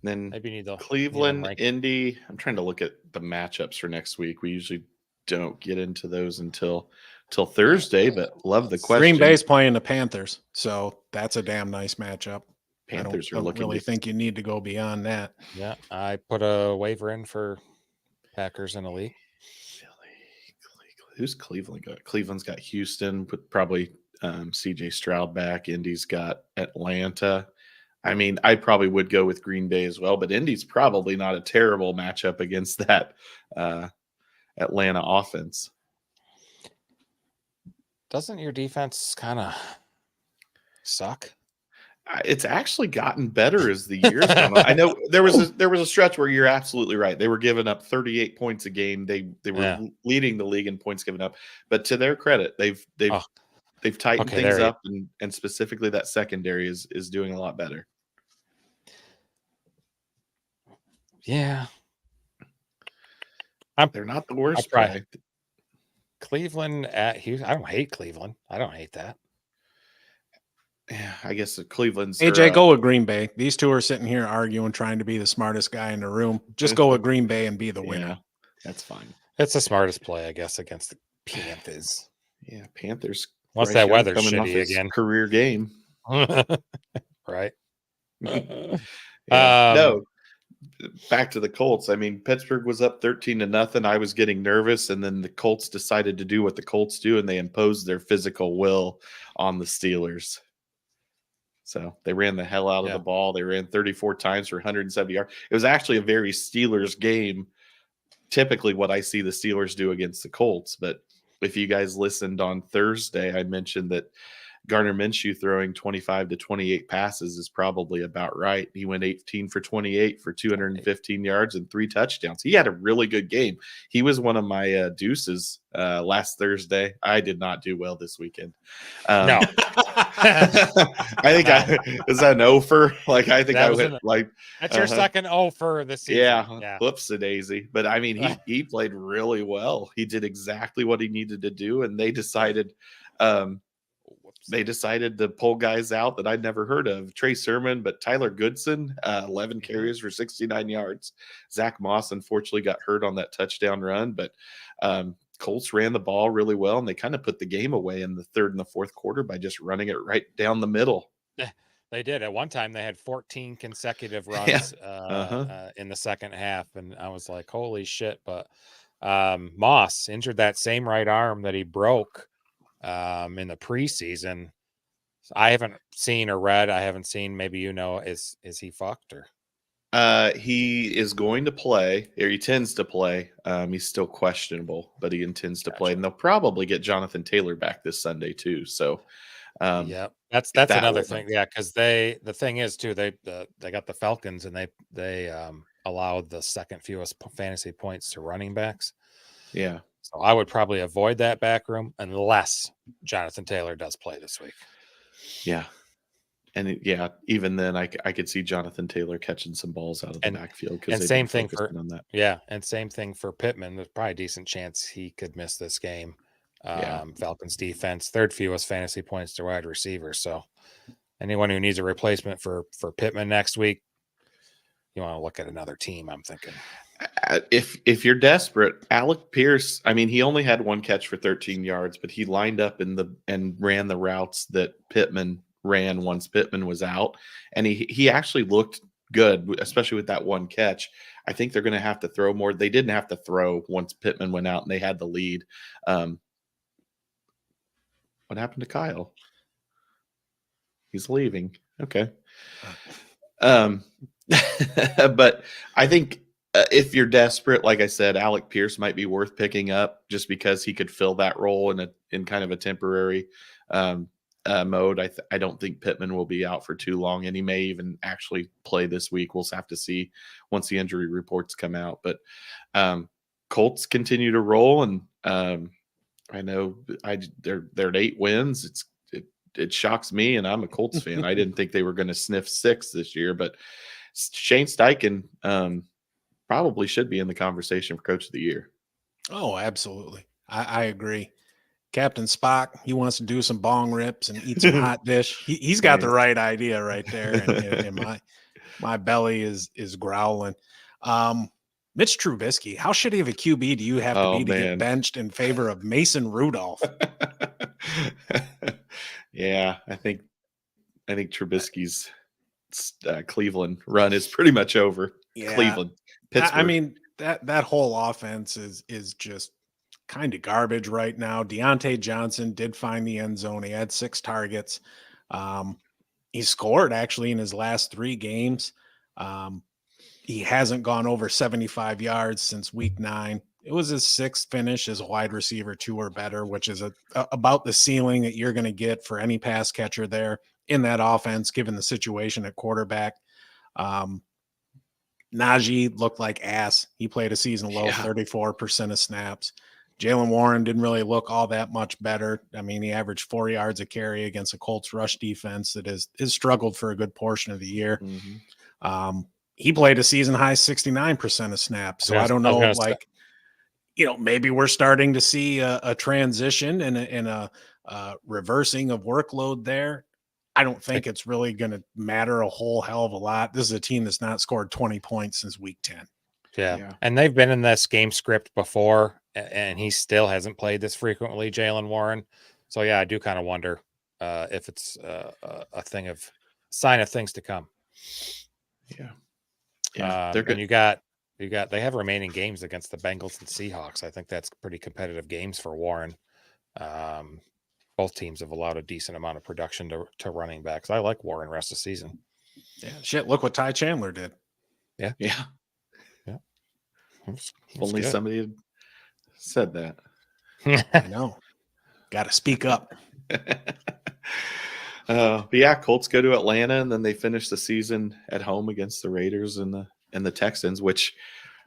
And then
Maybe you need the
Cleveland, Indy. I'm trying to look at the matchups for next week. We usually don't get into those until Thursday, but love the question.
Green Bay's playing the Panthers, so that's a damn nice matchup.
Panthers
I don't really think you need to go beyond that.
Yeah, I put a waiver in for Packers in a league.
Who's Cleveland got? Cleveland's got Houston, put probably CJ Stroud back. Indy's got Atlanta. I mean, I probably would go with Green Bay as well, but Indy's probably not a terrible matchup against that Atlanta offense.
Doesn't your defense kind of suck?
It's actually gotten better as the years gone on. I know there was a stretch where you're absolutely right. They were giving up 38 points a game. They were leading the league in points given up. But to their credit, they've tightened things up, and specifically that secondary is doing a lot better.
Yeah,
they're not the worst.
Cleveland at Houston. I don't hate Cleveland. I don't hate that.
Yeah, I guess Cleveland's.
AJ, go with Green Bay. These two are sitting here arguing, trying to be the smartest guy in the room. Just go with Green Bay and be the winner.
Yeah, that's fine.
It's the smartest play, I guess, against the Panthers.
Yeah, Panthers.
Once that weather's shitty again.
Career game.
Right.
No. Back to the Colts. I mean, Pittsburgh was up 13-0. I was getting nervous, and then the Colts decided to do what the Colts do, and they imposed their physical will on the Steelers. So they ran the hell out of the ball. They ran 34 times for 170 yards. It was actually a very Steelers game, typically what I see the Steelers do against the Colts. But if you guys listened on Thursday, I mentioned that Gardner Minshew throwing 25 to 28 passes is probably about right. He went 18 for 28 for 215 yards and 3 touchdowns. He had a really good game. He was one of my deuces last Thursday. I did not do well this weekend.
No.
I think is that an offer? Like, I think I went
that's your second offer this season.
Yeah. Whoops-a-daisy. But I mean, he played really well. He did exactly what he needed to do, and they decided to pull guys out that I'd never heard of. Trey Sermon, but Tyler Goodson, 11 carries for 69 yards. Zack Moss, unfortunately, got hurt on that touchdown run, but Colts ran the ball really well, and they kind of put the game away in the third and the fourth quarter by just running it right down the middle.
They did. At one time, they had 14 consecutive runs in the second half, and I was like, holy shit. But Moss injured that same right arm that he broke in the preseason. I haven't seen or read. I haven't seen. Maybe is he fucked or?
He is going to play, or he tends to play. He's still questionable, but he intends to play, and they'll probably get Jonathan Taylor back this Sunday too. So,
that's another thing. Yeah, because the thing is too, they got the Falcons, and they allowed the second fewest fantasy points to running backs.
Yeah.
So I would probably avoid that back room unless Jonathan Taylor does play this week.
Yeah. And even then I could see Jonathan Taylor catching some balls out of the backfield.
And same thing and same thing for Pittman. There's probably a decent chance he could miss this game. Falcons defense, third fewest fantasy points to wide receiver. So anyone who needs a replacement for Pittman next week, you want to look at another team, I'm thinking.
If you're desperate, Alec Pierce, I mean, he only had one catch for 13 yards, but he lined up and ran the routes that Pittman ran once Pittman was out, and he actually looked good, especially with that one catch. I think they're going to have to throw more. They didn't have to throw once Pittman went out and they had the lead. What happened to Kyle? He's leaving. Okay. But I think if you're desperate, like I said, Alec Pierce might be worth picking up just because he could fill that role in kind of a temporary mode. I don't think Pittman will be out for too long, and he may even actually play this week. We'll have to see once the injury reports come out. But Colts continue to roll, and I know they're at 8 wins. It shocks me, and I'm a Colts fan. I didn't think they were going to sniff 6 this year, but Shane Steichen probably should be in the conversation for Coach of the Year.
Oh, absolutely. I agree. Captain Spock, he wants to do some bong rips and eat some hot dish. He's got the right idea right there. And my belly is growling. Mitch Trubisky, how shitty of a QB do you have to be to get benched in favor of Mason Rudolph?
Yeah, I think Trubisky's Cleveland run is pretty much over.
Yeah.
Cleveland, Pittsburgh.
I mean, that whole offense is just kind of garbage right now. Diontae Johnson did find the end zone. He had 6 targets. He scored actually in his last 3 games. He hasn't gone over 75 yards since week 9. It was his 6th finish as a wide receiver 2 or better, which is about the ceiling that you're going to get for any pass catcher there in that offense, given the situation at quarterback. Najee looked like ass. He played a season low 34% of snaps. Jaylen Warren didn't really look all that much better. I mean, he averaged 4 yards a carry against a Colts rush defense that is struggled for a good portion of the year. Mm-hmm. He played a season high 69% of snaps. So I don't know, maybe we're starting to see a transition and a reversing of workload there. I don't think it's really going to matter a whole hell of a lot. This is a team that's not scored 20 points since week 10.
Yeah. And they've been in this game script before, and he still hasn't played this frequently, Jaylen Warren. So, yeah, I do kind of wonder if it's a sign of things to come.
Yeah. Yeah. They're good.
And they have remaining games against the Bengals and Seahawks. I think that's pretty competitive games for Warren. Both teams have allowed a decent amount of production to running backs. I like Warren rest of the season.
Yeah, shit. Look what Ty Chandler did.
Yeah.
That's
Only
good.
Somebody had said that.
I know. Got to speak up.
But yeah, Colts go to Atlanta, and then they finish the season at home against the Raiders and the Texans, which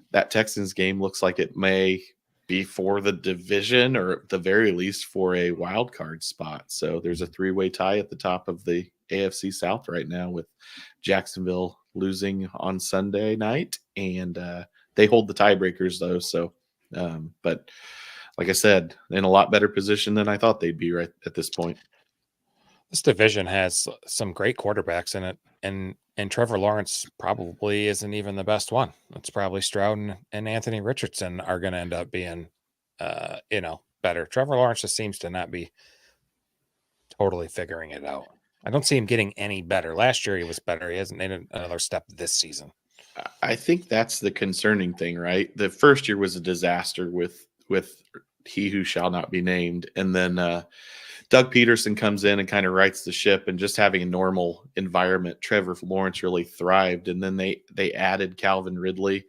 that Texans game looks like it may be for the division, or at the very least for a wild card spot. So there's a 3-way tie at the top of the AFC South right now, with Jacksonville losing on Sunday night, and they hold the tiebreakers though. So, but like I said, in a lot better position than I thought they'd be right at this point.
This division has some great quarterbacks in it, and Trevor Lawrence probably isn't even the best one. It's probably Stroud and Anthony Richardson are going to end up being, better. Trevor Lawrence just seems to not be totally figuring it out. I don't see him getting any better. Last year he was better. He hasn't made another step this season.
I think that's the concerning thing, right? The first year was a disaster with he who shall not be named, and then Doug Peterson comes in and kind of rights the ship, and just having a normal environment, Trevor Lawrence really thrived. And then they added Calvin Ridley,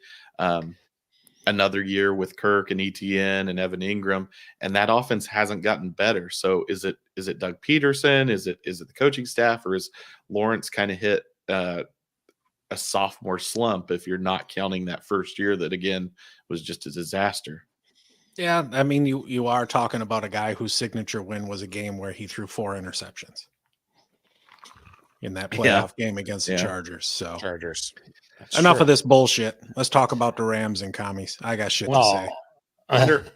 another year with Kirk and ETN and Evan Ingram, and that offense hasn't gotten better. So is it Doug Peterson? Is it the coaching staff, or is Lawrence kind of hit a sophomore slump, if you're not counting that first year that again was just a disaster?
Yeah, I mean, you are talking about a guy whose signature win was a game where he threw 4 interceptions in that playoff game against the Chargers. So
Chargers.
Enough of this bullshit. Let's talk about the Rams and commies. I got shit to say.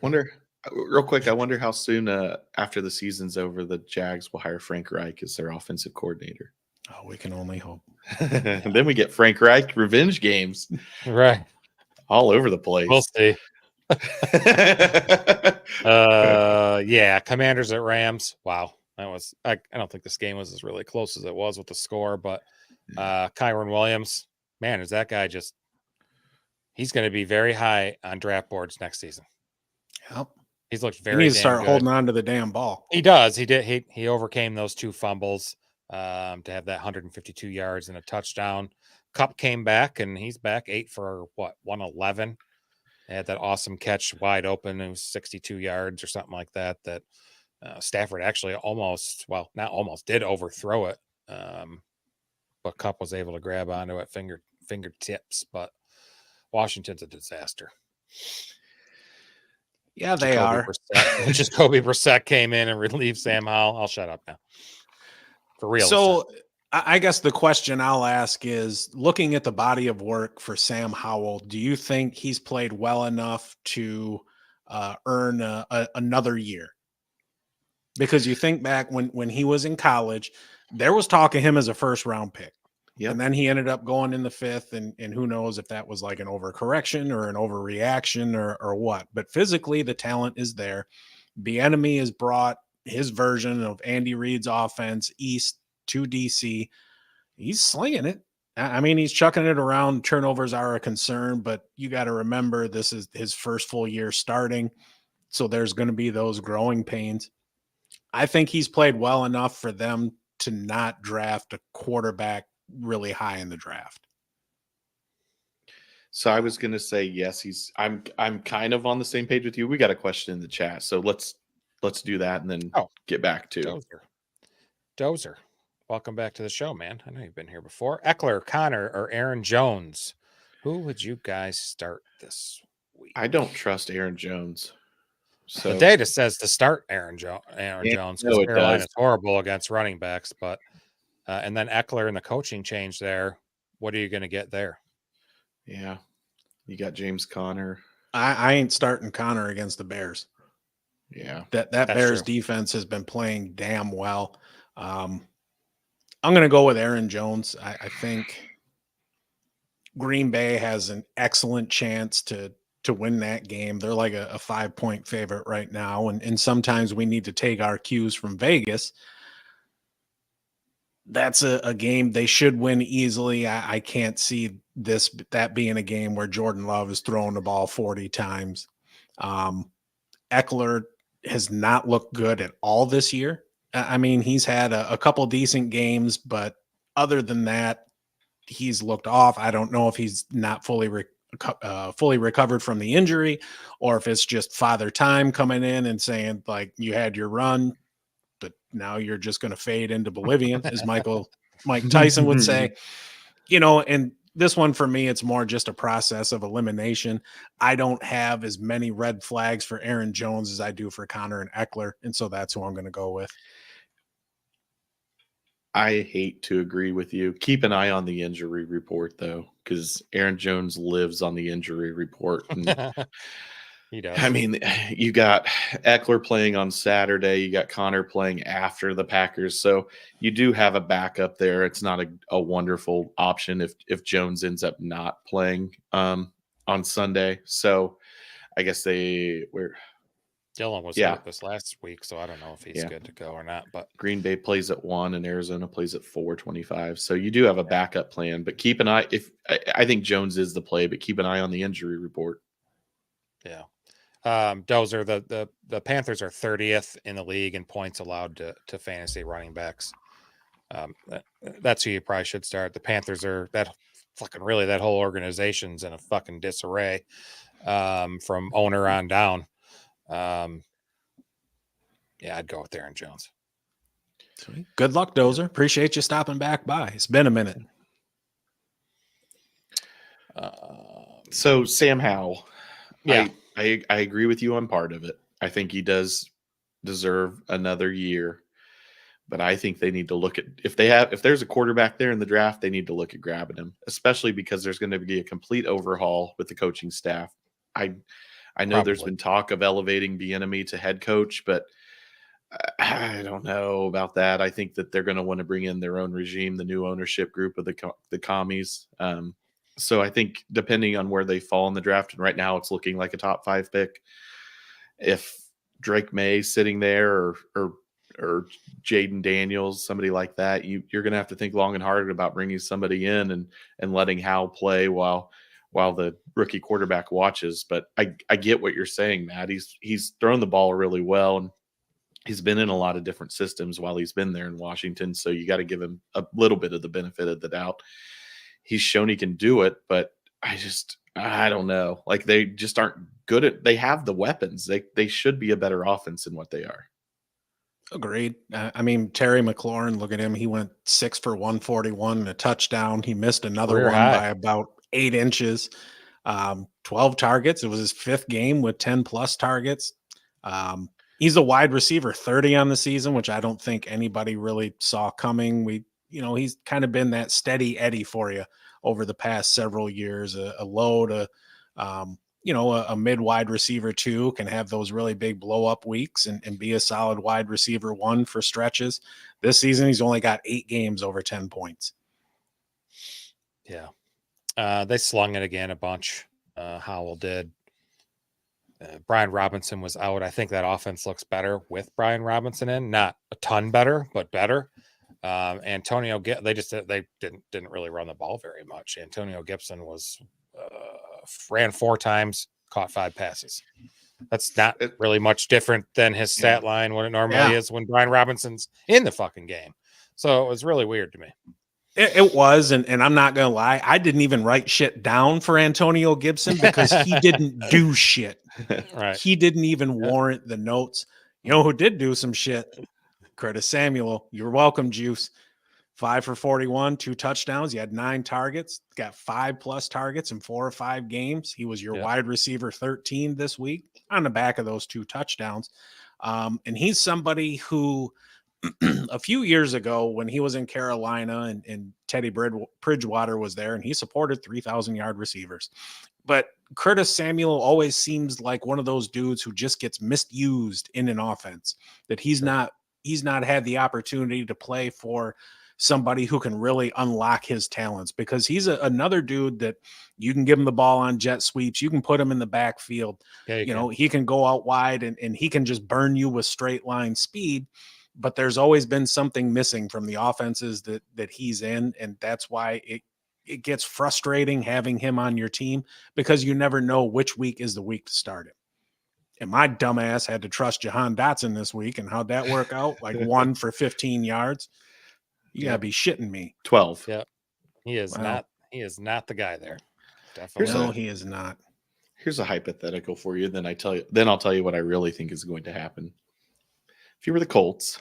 Wonder real quick. I wonder how soon after the season's over, the Jags will hire Frank Reich as their offensive coordinator.
Oh, we can only hope.
And then we get Frank Reich revenge games,
right,
all over the place.
We'll see. Commanders at Rams. Wow, that was. I don't think this game was as really close as it was with the score, but Kyron Williams, man, is that guy just? He's going to be very high on draft boards next season.
Yep,
he's looked very.
He needs to start
good.
holding on to the damn ball.
He does. He did. He overcame those 2 fumbles to have that 152 yards and a touchdown. Kupp came back, and he's back 8 for 111. They had that awesome catch wide open. It was 62 yards or something like that. That Stafford actually not almost did overthrow it, but Kupp was able to grab onto it fingertips. But Washington's a disaster.
Yeah, they are.
Jacoby Brissett came in and relieved Sam Howell. I'll shut up now. For real.
So I guess the question I'll ask is, looking at the body of work for Sam Howell, do you think he's played well enough to earn another year? Because you think back when he was in college, there was talk of him as a first-round pick.
Yep.
And then he ended up going in the 5th, and who knows if that was like an overcorrection or an overreaction or what. But physically, the talent is there. Bieniemy has brought his version of Andy Reid's offense east to DC. He's slinging it. I mean, he's chucking it around. Turnovers are a concern, but you got to remember this is his first full year starting. So there's going to be those growing pains. I think he's played well enough for them to not draft a quarterback really high in the draft.
So I was going to say, yes, I'm kind of on the same page with you. We got a question in the chat. So let's do that and then get back to
Dozer. Welcome back to the show, man. I know you've been here before. Eckler, Connor, or Aaron Jones? Who would you guys start this week?
I don't trust Aaron Jones. So
the data says to start Aaron Jones because Carolina is horrible against running backs, but and then Eckler and the coaching change there. What are you going to get there?
Yeah, you got James Conner.
I ain't starting Connor against the Bears.
Yeah,
that Bears defense has been playing damn well. I'm going to go with Aaron Jones. I think Green Bay has an excellent chance to win that game. They're like a 5-point favorite right now. And sometimes we need to take our cues from Vegas. That's a game they should win easily. I can't see that being a game where Jordan Love is throwing the ball 40 times. Eckler has not looked good at all this year. I mean, he's had a couple decent games, but other than that, he's looked off. I don't know if he's not fully recovered from the injury, or if it's just Father Time coming in and saying, like, you had your run, but now you're just going to fade into Bolivian, as Mike Tyson would say. And this one for me, it's more just a process of elimination. I don't have as many red flags for Aaron Jones as I do for Connor and Eckler, and so that's who I'm going to go with.
I hate to agree with you. Keep an eye on the injury report, though, because Aaron Jones lives on the injury report. And
he does.
I mean, you got Eckler playing on Saturday. You got Connor playing after the Packers. So you do have a backup there. It's not a wonderful option if Jones ends up not playing on Sunday. So I guess
Dylan was hurt this last week, so I don't know if he's good to go or not. But
Green Bay plays at 1 and Arizona plays at 4:25. So you do have a backup plan, but keep an eye. I think Jones is the play, but keep an eye on the injury report.
Yeah. Dozer, the Panthers are 30th in the league in points allowed to fantasy running backs. That's who you probably should start. The Panthers are that whole organization's in a fucking disarray from owner on down. I'd go with Aaron Jones.
Sweet. Good luck, Dozer. Appreciate you stopping back by. It's been a minute.
So Sam Howell,
yeah,
I agree with you on part of it. I think he does deserve another year, but I think they need to look at if there's a quarterback there in the draft, they need to look at grabbing him, especially because there's going to be a complete overhaul with the coaching staff. I know there's been talk of elevating Bieniemy to head coach, but I don't know about that. I think that they're going to want to bring in their own regime, the new ownership group of the commies. So I think depending on where they fall in the draft, and right now it's looking like a top 5 pick. If Drake May sitting there or Jayden Daniels, somebody like that, you're going to have to think long and hard about bringing somebody in and letting Howell play while the rookie quarterback watches. But I get what you're saying, Matt. He's thrown the ball really well, and he's been in a lot of different systems while he's been there in Washington. So you got to give him a little bit of the benefit of the doubt. He's shown he can do it, but I don't know. Like, they just aren't good at. They have the weapons. They should be a better offense than what they are.
Agreed. I mean, Terry McLaurin, look at him. He went 6 for 141 and a touchdown. He missed another one by about 8 inches. 12 targets. It was his 5th game with 10 plus targets. He's a wide receiver, 30 on the season, which I don't think anybody really saw coming. We he's kind of been that steady Eddie for you over the past several years, a low to, a mid wide receiver 2 can have those really big blow up weeks and be a solid wide receiver 1 for stretches. This season, he's only got 8 games over 10 points.
Yeah. They slung it again a bunch. Howell did. Brian Robinson was out. I think that offense looks better with Brian Robinson in. Not a ton better, but better. Antonio, they didn't really run the ball very much. Antonio Gibson was ran 4 times, caught 5 passes. That's not really much different than his stat line what it normally is when Brian Robinson's in the fucking game. So it was really weird to me.
It was, and I'm not gonna lie, I didn't even write shit down for Antonio Gibson because he didn't do shit.
Right.
He didn't even warrant the notes. You know who did do some shit? Curtis Samuel. You're welcome, Juice. 5 for 41, 2 touchdowns. He had 9 targets, got 5+ targets in 4 or 5 games. He was your wide receiver 13 this week on the back of those 2 touchdowns. And he's somebody who a few years ago when he was in Carolina and Teddy Bridgewater was there and he supported 3,000-yard receivers. But Curtis Samuel always seems like one of those dudes who just gets misused in an offense, that he's not had the opportunity to play for somebody who can really unlock his talents, because he's another dude that you can give him the ball on jet sweeps. You can put him in the backfield. He can go out wide and he can just burn you with straight line speed. But there's always been something missing from the offenses that he's in. And that's why it gets frustrating having him on your team, because you never know which week is the week to start him. And my dumbass had to trust Jahan Dotson this week. And how'd that work out? Like 1 for 15 yards. You gotta be shitting me.
12.
Yeah. He is not the guy there.
Definitely. No, he is not.
Here's a hypothetical for you. Then I'll tell you what I really think is going to happen. If you were the Colts,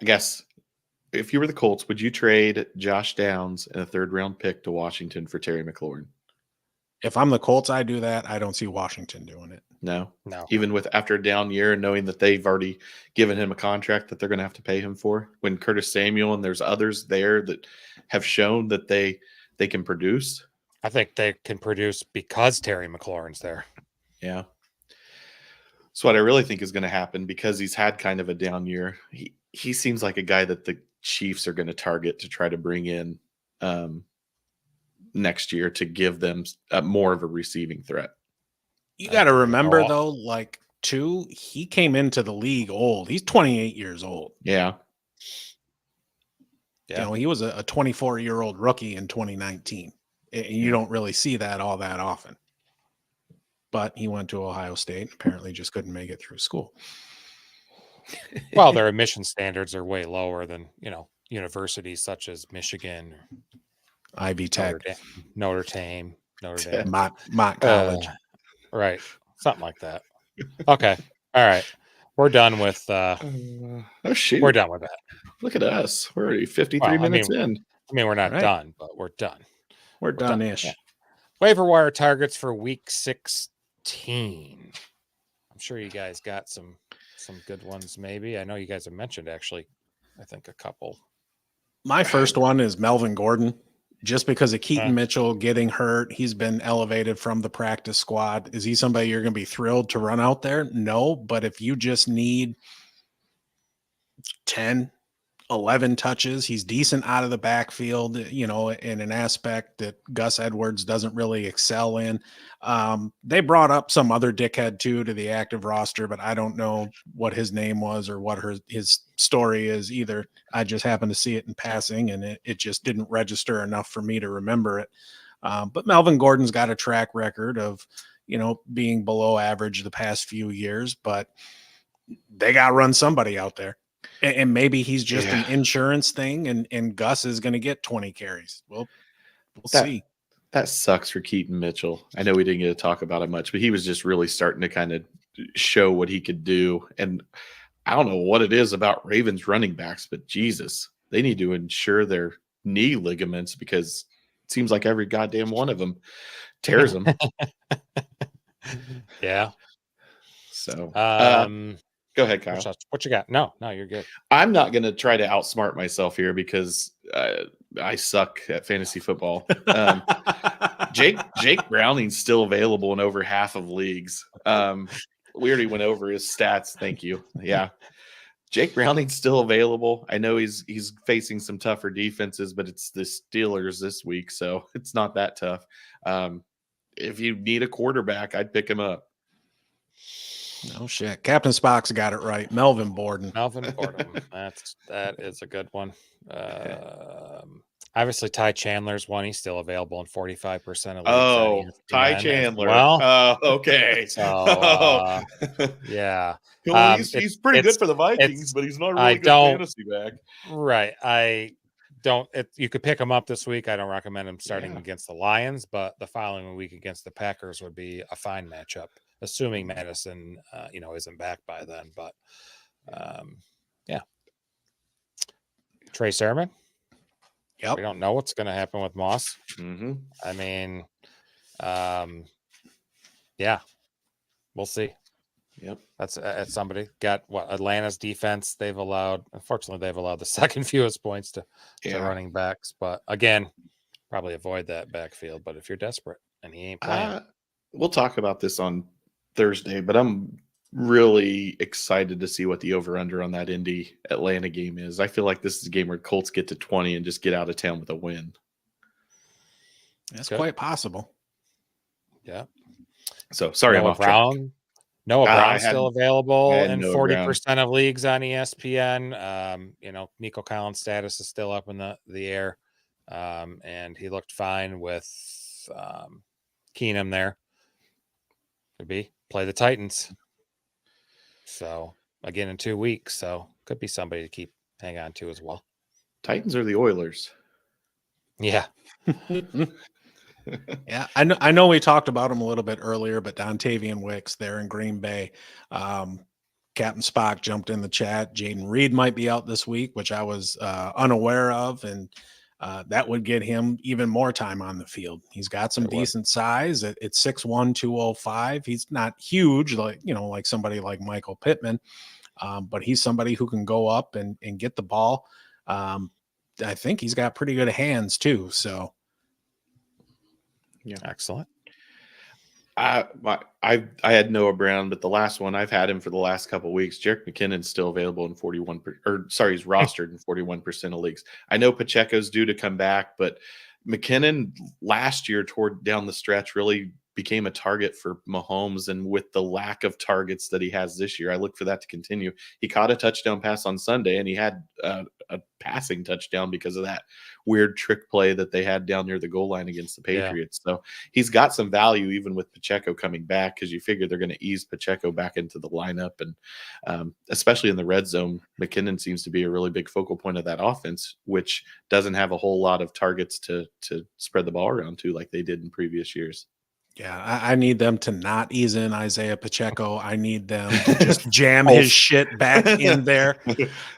I guess if you were the Colts, would you trade Josh Downs and a 3rd-round pick to Washington for Terry McLaurin?
If I'm the Colts, I do that. I don't see Washington doing it.
No. Even after a down year and knowing that they've already given him a contract that they're going to have to pay him for, when Curtis Samuel and there's others there that have shown that they can produce.
I think they can produce because Terry McLaurin's there.
Yeah. So what I really think is going to happen, because he's had kind of a down year, he seems like a guy that the Chiefs are going to target to try to bring in next year to give them more of a receiving threat.
You got to remember, though, he came into the league old. He's 28 years old.
Yeah.
He was a 24-year-old rookie in 2019. And you don't really see that all that often. But he went to Ohio State and apparently just couldn't make it through school.
Well, their admission standards are way lower than, universities such as Michigan,
Ivy Tech,
Notre Dame,
Mott College.
Right. Something like that. Okay. All right. We're done with
oh shoot.
We're done with that.
Look at us. We're already 53 minutes in.
I mean, we're not done, but we're done.
We're done-ish.
Yeah. Waiver wire targets for week 16. I'm sure you guys got some good ones, maybe. I know you guys have mentioned, actually, I think a couple.
My first one is Melvin Gordon. Just because of Keaton Mitchell getting hurt, he's been elevated from the practice squad. Is he somebody you're going to be thrilled to run out there? No, but if you just need 10, 11 touches, he's decent out of the backfield, in an aspect that Gus Edwards doesn't really excel in. They brought up some other dickhead too to the active roster, but I don't know what his name was or what his story is either. I just happened to see it in passing and it just didn't register enough for me to remember it. But Melvin Gordon's got a track record of, being below average the past few years, but they got to run somebody out there. And maybe he's just an insurance thing and Gus is going to get 20 carries. Well, we'll see.
That sucks for Keaton Mitchell. I know we didn't get to talk about it much, but he was just really starting to kind of show what he could do. And I don't know what it is about Ravens running backs, but Jesus, they need to insure their knee ligaments, because it seems like every goddamn one of them tears them.
Yeah.
So, Go ahead, Kyle.
What you got? No, you're good.
I'm not going to try to outsmart myself here because I suck at fantasy football. Jake Browning's still available in over half of leagues. We already went over his stats. Thank you. Yeah. Jake Browning's still available. I know he's facing some tougher defenses, but it's the Steelers this week, so it's not that tough. If you need a quarterback, I'd pick him up.
No shit. Captain Spock's got it right. Melvin Borden.
That is a good one. Obviously, Ty Chandler's one. He's still available in 45% of leagues.
Oh, Ty Chandler.
Well,
okay.
So, yeah.
Well, he's pretty good for the Vikings, but he's not a really good fantasy back.
Right. You could pick him up this week. I don't recommend him starting against the Lions, but the following week against the Packers would be a fine matchup, assuming Madison, isn't back by then. But, Trey Sermon.
Yep.
We don't know what's going to happen with Moss.
Mm-hmm.
I mean, we'll see.
Yep.
That's somebody. Got what Atlanta's defense. Unfortunately, they've allowed the second fewest points to running backs. But again, probably avoid that backfield. But if you're desperate and he ain't playing,
we'll talk about this on Thursday, but I'm really excited to see what the over-under on that Indy Atlanta game is. I feel like this is a game where Colts get to 20 and just get out of town with a win.
That's quite possible.
Yeah.
So sorry,
Noah Brown. Noah Brown's still available in 40% of leagues on ESPN. Nico Collins' status is still up in the air. And he looked fine with Keenum there. Could be play the Titans. So again in 2 weeks, so could be somebody to hang on to as well.
Titans are the Oilers.
Yeah.
Yeah, I know we talked about him a little bit earlier, but Dontayvion Wicks there in Green Bay. Captain Spock jumped in the chat. Jayden Reed might be out this week, which I was unaware of, and that would get him even more time on the field. He's got some decent size. It's 6'1", 205. He's not huge, like somebody like Michael Pittman, but he's somebody who can go up and get the ball. I think he's got pretty good hands too. So,
yeah, excellent.
I had Noah Brown, but the last one I've had him for the last couple of weeks. Jerick McKinnon's still available in he's rostered in 41% of leagues. I know Pacheco's due to come back, but McKinnon last year toward down the stretch really became a target for Mahomes, and with the lack of targets that he has this year, I look for that to continue. He caught a touchdown pass on Sunday, and he had a passing touchdown because of that weird trick play that they had down near the goal line against the Patriots. So he's got some value even with Pacheco coming back, because you figure they're going to ease Pacheco back into the lineup. And especially in the red zone, McKinnon seems to be a really big focal point of that offense, which doesn't have a whole lot of targets to spread the ball around to like they did in previous years.
Yeah, I need them to not ease in Isaiah Pacheco. I need them to just jam his shit back in there.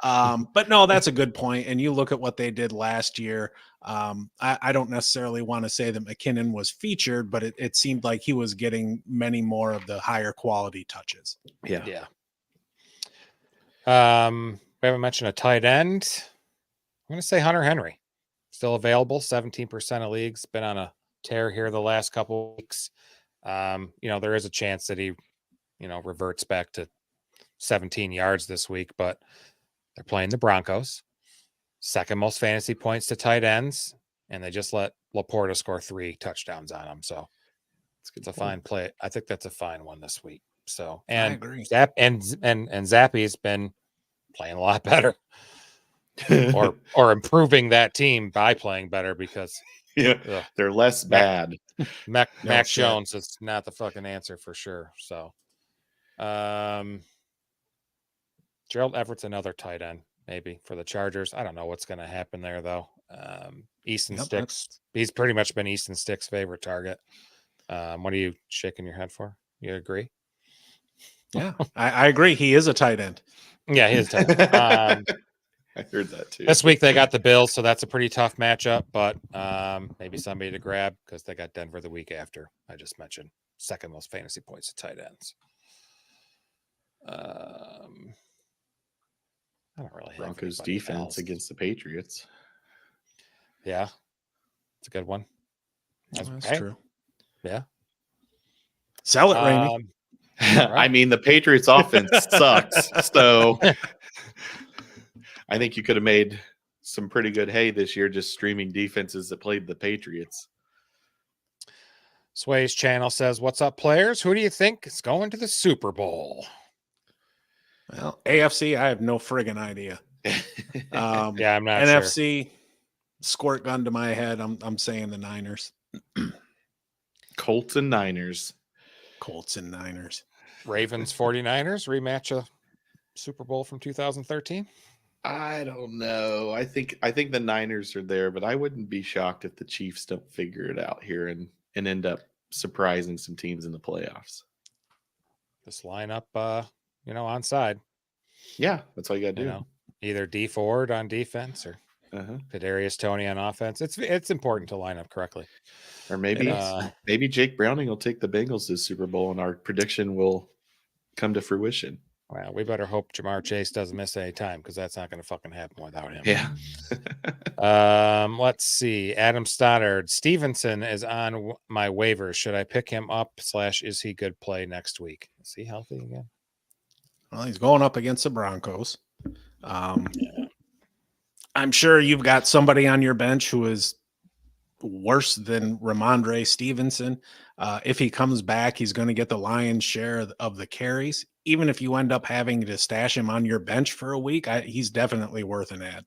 But no, that's a good point. And you look at what they did last year. I don't necessarily want to say that McKinnon was featured, but it seemed like he was getting many more of the higher quality touches.
Yeah. We haven't mentioned a tight end. I'm going to say Hunter Henry. Still available, 17% of leagues. Been on a tear here the last couple of weeks. There is a chance that he, reverts back to 17 yards this week, but they're playing the Broncos. Second most fantasy points to tight ends, and they just let LaPorta score 3 touchdowns on him. So it's a fine play. I think that's a fine one this week. So, and
I agree.
Zappy's been playing a lot better. or improving that team by playing better, because
they're less bad.
Mac Jones is not the fucking answer for sure. So Gerald Everett's another tight end maybe for the Chargers. I don't know what's going to happen there though. Easton Sticks, he's pretty much been Easton Sticks' favorite target. What are you shaking your head for? You agree?
Yeah, I agree. He is a tight end.
Yeah, he is a tight end.
I heard that too.
This week they got the Bills, so that's a pretty tough matchup, but maybe somebody to grab because they got Denver the week after. I just mentioned second most fantasy points to tight ends. I don't really have
Broncos
anybody
defense
else.
against the Patriots.
Yeah, it's a good one.
That's
Okay.
true.
Yeah.
Sell it, Rainey.
I mean, the Patriots offense sucks. So I think you could have made some pretty good hay this year just streaming defenses that played the Patriots.
Sway's channel says, "What's up, players? Who do you think is going to the Super Bowl?"
Well, AFC, I have no friggin' idea.
Yeah, I'm not
NFC, squirt gun to my head. I'm saying the Niners.
Colts and Niners.
Colts and Niners.
Ravens 49ers rematch a Super Bowl from 2013.
I don't know. I think the Niners are there, but I wouldn't be shocked if the Chiefs don't figure it out here and end up surprising some teams in the playoffs.
Just line up, onside.
Yeah, that's all you got to do.
Either D Ford on defense or Kadarius Toney on offense. It's important to line up correctly.
Or maybe Jake Browning will take the Bengals to the Super Bowl and our prediction will come to fruition.
Well, we better hope Ja'Marr Chase doesn't miss any time because that's not going to fucking happen without him.
Yeah.
Let's see. Adam Stoddard. Stevenson is on my waivers. Should I pick him up / is he good play next week? Is he healthy again?
Well, he's going up against the Broncos. I'm sure you've got somebody on your bench who is worse than Ramondre Stevenson. If he comes back, he's going to get the lion's share of the carries. Even if you end up having to stash him on your bench for a week, he's definitely worth an ad.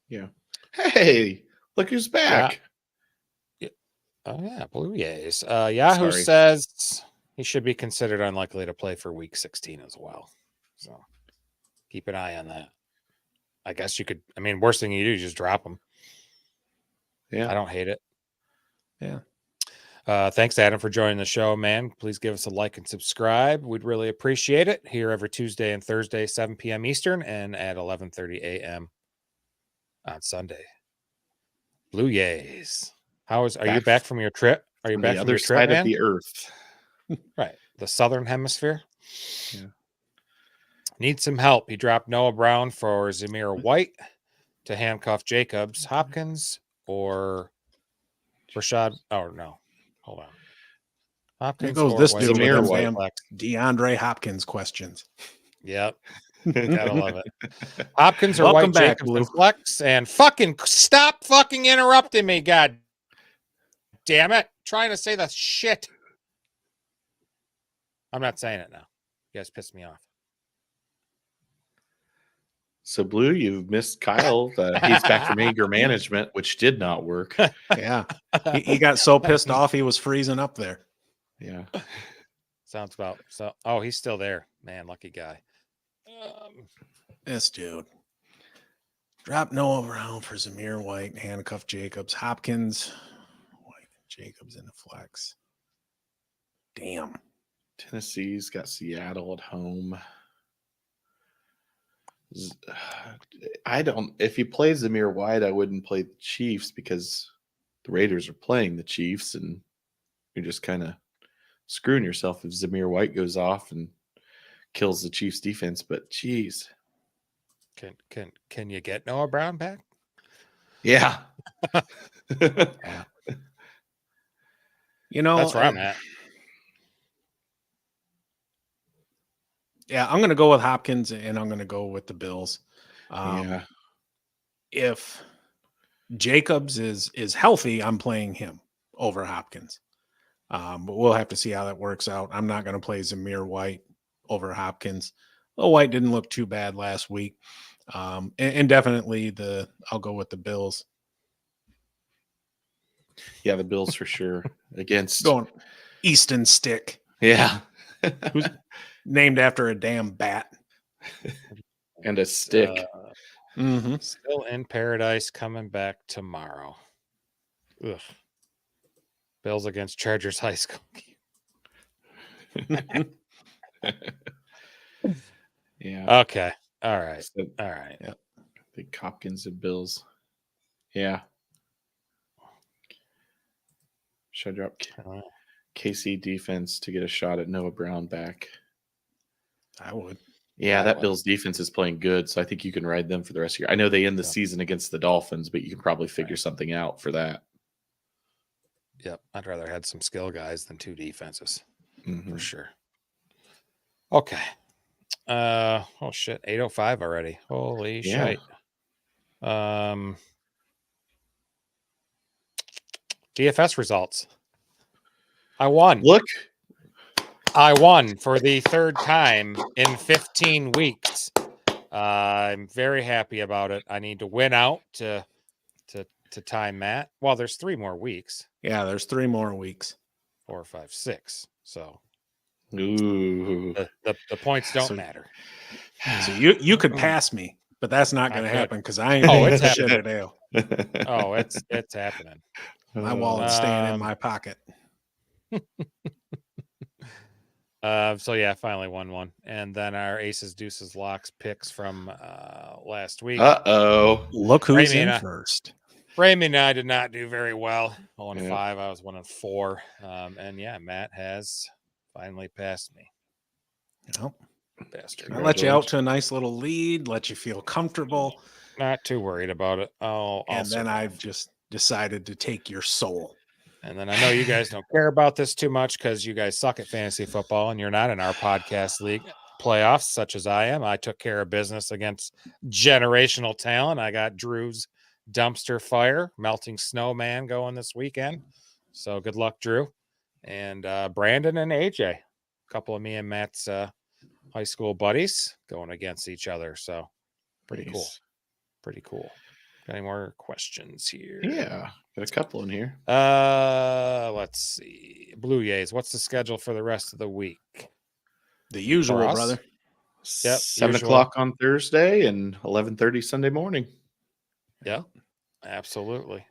Yeah. Hey, look who's back.
Yeah. Oh, yeah. Blue Jays. Yahoo says he should be considered unlikely to play for week 16 as well. So keep an eye on that. I guess you could, worst thing you do is just drop him.
Yeah.
I don't hate it.
Yeah.
Thanks, Adam, for joining the show, man. Please give us a like and subscribe. We'd really appreciate it. Here every Tuesday and Thursday, 7 p.m. Eastern, and at 11:30 a.m. on Sunday. Blue Jays. Are you back from your trip? Are you back from your trip,
side
man?
of the earth?
Right. The southern hemisphere.
Yeah.
Needs some help. He dropped Noah Brown for Jahmyr White to handcuff Jacobs, Hopkins, or Rachaad. Oh, no. Hold on. Hopkins
goes this dude
Jahmyr
with
White.
DeAndre Hopkins questions.
Yep. Gotta love it. Hopkins or
Welcome
White,
back,
Jacobs,
Blue.
and Flex, and fucking stop fucking interrupting me, god damn it. Trying to say the shit. I'm not saying it now. You guys pissed me off.
So, Blue, you've missed Kyle. He's back from anger management, which did not work.
Yeah. He got so pissed off he was freezing up there.
Yeah.
Sounds about so. Oh, he's still there, man. Lucky guy.
This dude. Drop Noah Brown for Jahmyr White, handcuff Jacobs, Hopkins, White, Jacobs in the flex. Damn.
Tennessee's got Seattle at home. If you play Jahmyr White, I wouldn't play the Chiefs because the Raiders are playing the Chiefs and you're just kind of screwing yourself if Jahmyr White goes off and kills the Chiefs defense. But geez.
Can you get Noah Brown back?
Yeah.
You know,
that's where I'm at.
Yeah, I'm going to go with Hopkins and I'm going to go with the Bills.
Yeah.
If Jacobs is healthy, I'm playing him over Hopkins. But we'll have to see how that works out. I'm not going to play Jahmyr White over Hopkins. Well, White didn't look too bad last week. And definitely I'll go with the Bills.
Yeah, the Bills for sure. Against
going Easton Stick.
Yeah.
Who's named after a damn bat.
And a stick.
Still in paradise, coming back tomorrow. Ugh. Bills against Chargers High School.
Yeah.
Okay. All right.
So,
all right.
Yeah. I think Hopkins and Bills. Yeah. Should I drop KC defense to get a shot at Noah Brown back?
I would.
Yeah,
I
that
would.
Bills defense is playing good, so I think you can ride them for the rest of your. I know they end the season against the Dolphins, but you can probably figure something out for that.
Yep. I'd rather had some skill guys than two defenses
Mhm.
for sure. Okay. Oh shit. 8:05 already. Holy
Yeah.
shit. DFS results. I won.
Look,
I won for the third time in 15 weeks. I'm very happy about it. I need to win out to time Matt. Well, there's 3 more weeks.
Yeah, there's 3 more weeks.
4, 5, 6. So
ooh,
the points don't
So-
matter.
So you could pass me, but that's not going to
I could.
happen because I ain't
Oh,
doing
it's
shit at ale.
Oh, it's happening.
My wallet's staying in my pocket.
So yeah, I finally won one. And then our Aces Deuces Locks picks from last week.
Look who's
Raimi
in
and I-
first.
Raimi and I did not do very well. 0-5.
Yeah.
I was 1-4. And yeah, Matt has finally passed me.
Well,
Bastard.
I let you out to a nice little lead, let you feel comfortable,
Not too worried about it. Oh,
and then I've just decided to take your soul.
And then I know you guys don't care about this too much because you guys suck at fantasy football and you're not in our podcast league playoffs, such as I am. I took care of business against generational talent. I got Drew's dumpster fire, melting snowman going this weekend. So good luck, Drew. And Brandon and AJ, a couple of me and Matt's high school buddies going against each other. So pretty cool. Pretty cool. Got any more questions here?
Yeah, got a couple in here.
Let's see. Blue Jays. What's the schedule for the rest of the week?
The usual,
For us?
brother.
Yep,
7
usual.
o'clock on Thursday and 11:30 Sunday morning.
Yeah, absolutely.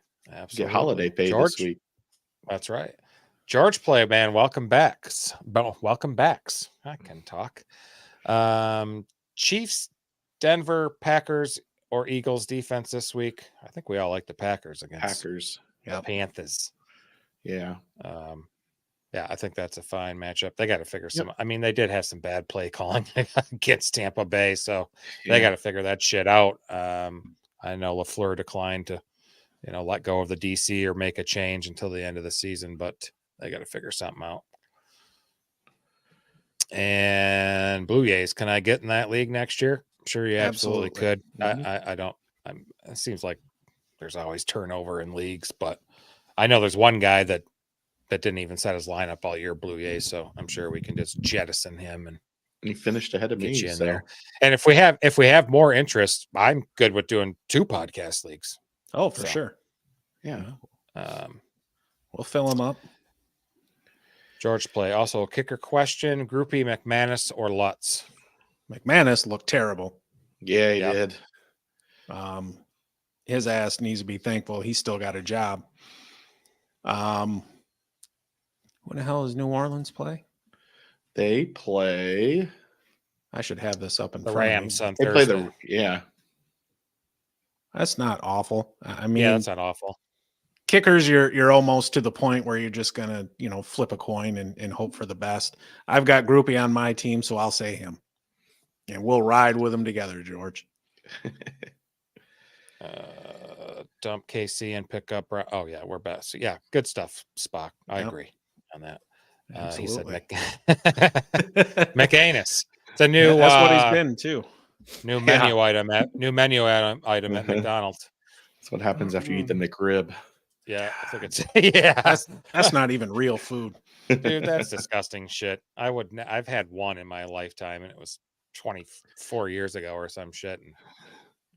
Get holiday pay
George,
this week.
That's right. George Play, man. Welcome backs. Welcome backs. I can talk. Chiefs, Denver, Packers, or Eagles defense this week. I think we all like the Packers against
Packers.
the Panthers.
Yeah.
Yeah, I think that's a fine matchup. They got to figure some. I mean, they did have some bad play calling against Tampa Bay, so they got to figure that shit out. I know LaFleur declined to, let go of the DC or make a change until the end of the season, but they got to figure something out. And Blue Jays, can I get in that league next year? I'm sure you absolutely could.
Mhm.
I don't. It seems like there's always turnover in leagues, but I know there's one guy that didn't even set his lineup all year, Blue Jays. So I'm sure we can just jettison him and
He finished ahead of
get
me
you in
so.
there. And if we have more interest, I'm good with doing 2 podcast leagues.
Oh, for
So,
sure.
Yeah.
We'll fill them up.
George Play. Also, a kicker question: Groupie, McManus, or Lutz?
McManus looked terrible.
Yeah, he
Yep.
did.
His ass needs to be thankful he still got a job. When the hell does New Orleans play?
They play.
I should have this up in
The
front of me.
Rams on
They play
Thursday.
yeah.
That's not awful. I mean,
Yeah, that's not awful.
kickers, you're almost to the point where you're just gonna, flip a coin and hope for the best. I've got Groupie on my team, so I'll say him, and we'll ride with him together, George.
Dump KC and pick up. Oh yeah, we're best. So, yeah, good stuff, Spock. I
Yep.
agree on that. He
Absolutely.
said McAnus. It's a new.
That's what he's been too.
New menu item at McDonald's.
That's what happens after you eat the McRib.
Yeah, I think it's yeah.
That's not even real food.
Dude, that's disgusting shit. I've had one in my lifetime, and it was 24 years ago or some shit. And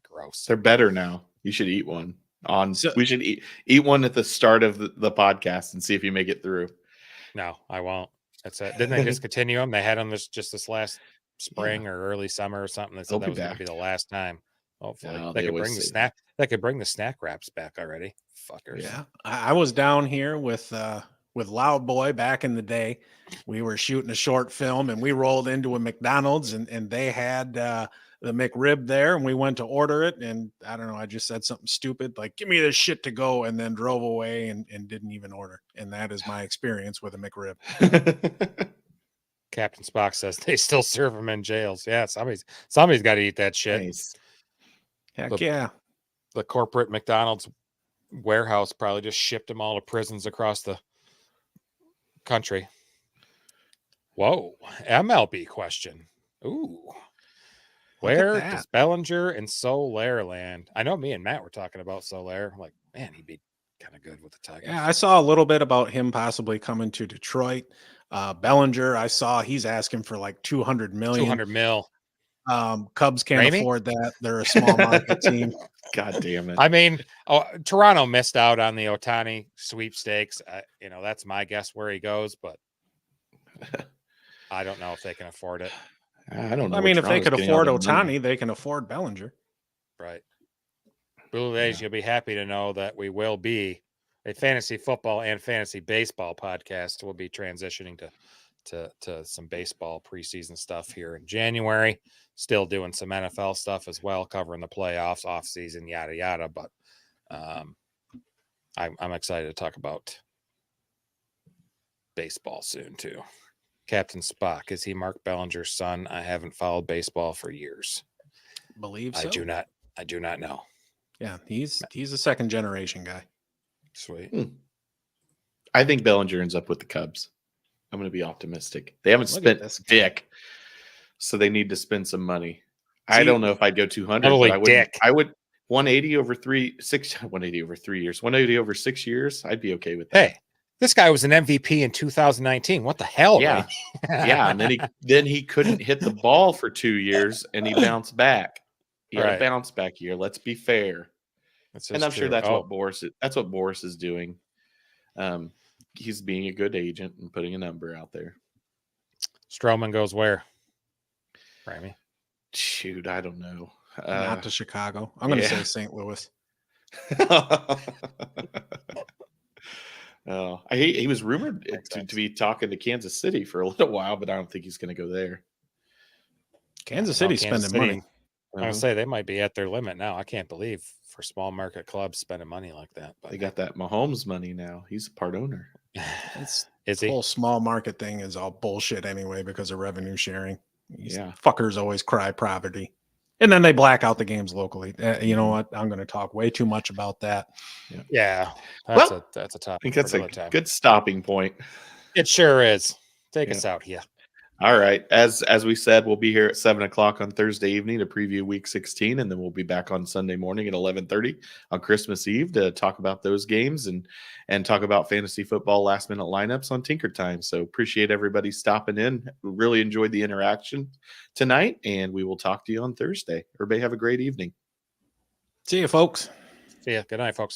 gross.
They're better now. You should eat one. We should eat one at the start of the podcast and see if you make it through.
No, I won't. That's it. Didn't they discontinue them? They had them this last spring or early summer or something. They said that was going to be the last time. Hopefully,
No,
they
they
could
always
bring the
say
snack. They could bring the snack wraps back already. Fuckers.
Yeah, I was down here with Loud Boy back in the day. We were shooting a short film, and we rolled into a McDonald's, and they had the McRib there, and we went to order it, and I don't know, I just said something stupid like, give me this shit to go, and then drove away and didn't even order. And that is my experience with a McRib.
Captain Spock says they still serve them in jails. Yeah, somebody's got to eat that shit.
Nice.
Heck yeah.
The corporate McDonald's warehouse probably just shipped them all to prisons across the country. Whoa, MLB question. Ooh. Where does Bellinger and Soler land? I know me and Matt were talking about Soler. I'm like, man, he'd be kind of good with the Tigers.
Yeah, I saw a little bit about him possibly coming to Detroit. Bellinger, I saw he's asking for like $200 million.
200 mil.
Cubs can't afford that. They're a small market team.
God damn it.
I mean, Toronto missed out on the Ohtani sweepstakes. That's my guess where he goes, but I don't know if they can afford it.
I don't know.
I mean, if they could afford Ohtani, they can afford Bellinger.
Right. Blue Jays, You'll be happy to know that we will be a fantasy football and fantasy baseball podcast. We'll be transitioning to some baseball preseason stuff here in January. Still doing some NFL stuff as well, covering the playoffs, off season, yada yada. But I'm excited to talk about baseball soon too. Captain Spock, is he Mark Bellinger's son? I haven't followed baseball for years.
Believe so.
I do not know.
Yeah, he's a second generation guy.
Sweet.
I think Bellinger ends up with the Cubs. I'm going to be optimistic. They haven't spent dick, so they need to spend some money. I don't know if I'd go 200. But I would 180 over 3 years. 180 over 6 years. I'd be okay with that.
Hey, this guy was an MVP in 2019. What the hell?
Yeah, yeah. And then he couldn't hit the ball for 2 years, and he bounced back. He had a bounce back year. Let's be fair. And I'm sure that's what Boris is doing. He's being a good agent and putting a number out there.
Stroman goes where? Rami?
Shoot, I don't know.
Not to Chicago. I'm going to say St. Louis.
He was rumored to be talking to Kansas City for a little while, but I don't think he's going to go there.
Kansas City's spending money.
I was going to say they might be at their limit now. I can't believe for small market clubs spending money like that. But
they got that Mahomes money now. He's a part owner.
The whole small market thing is all bullshit anyway because of revenue sharing. These fuckers always cry poverty. And then they black out the games locally. You know what? I'm going to talk way too much about that.
Yeah. That's a topic.
I think that's a good stopping point.
It sure is. Take us out here.
All right. As we said, we'll be here at 7:00 on Thursday evening to preview Week 16, and then we'll be back on Sunday morning at 11:30 on Christmas Eve to talk about those games and talk about fantasy football last-minute lineups on Tinker Time. So appreciate everybody stopping in. Really enjoyed the interaction tonight, and we will talk to you on Thursday. Everybody have a great evening.
See you, folks.
See ya. Good night, folks.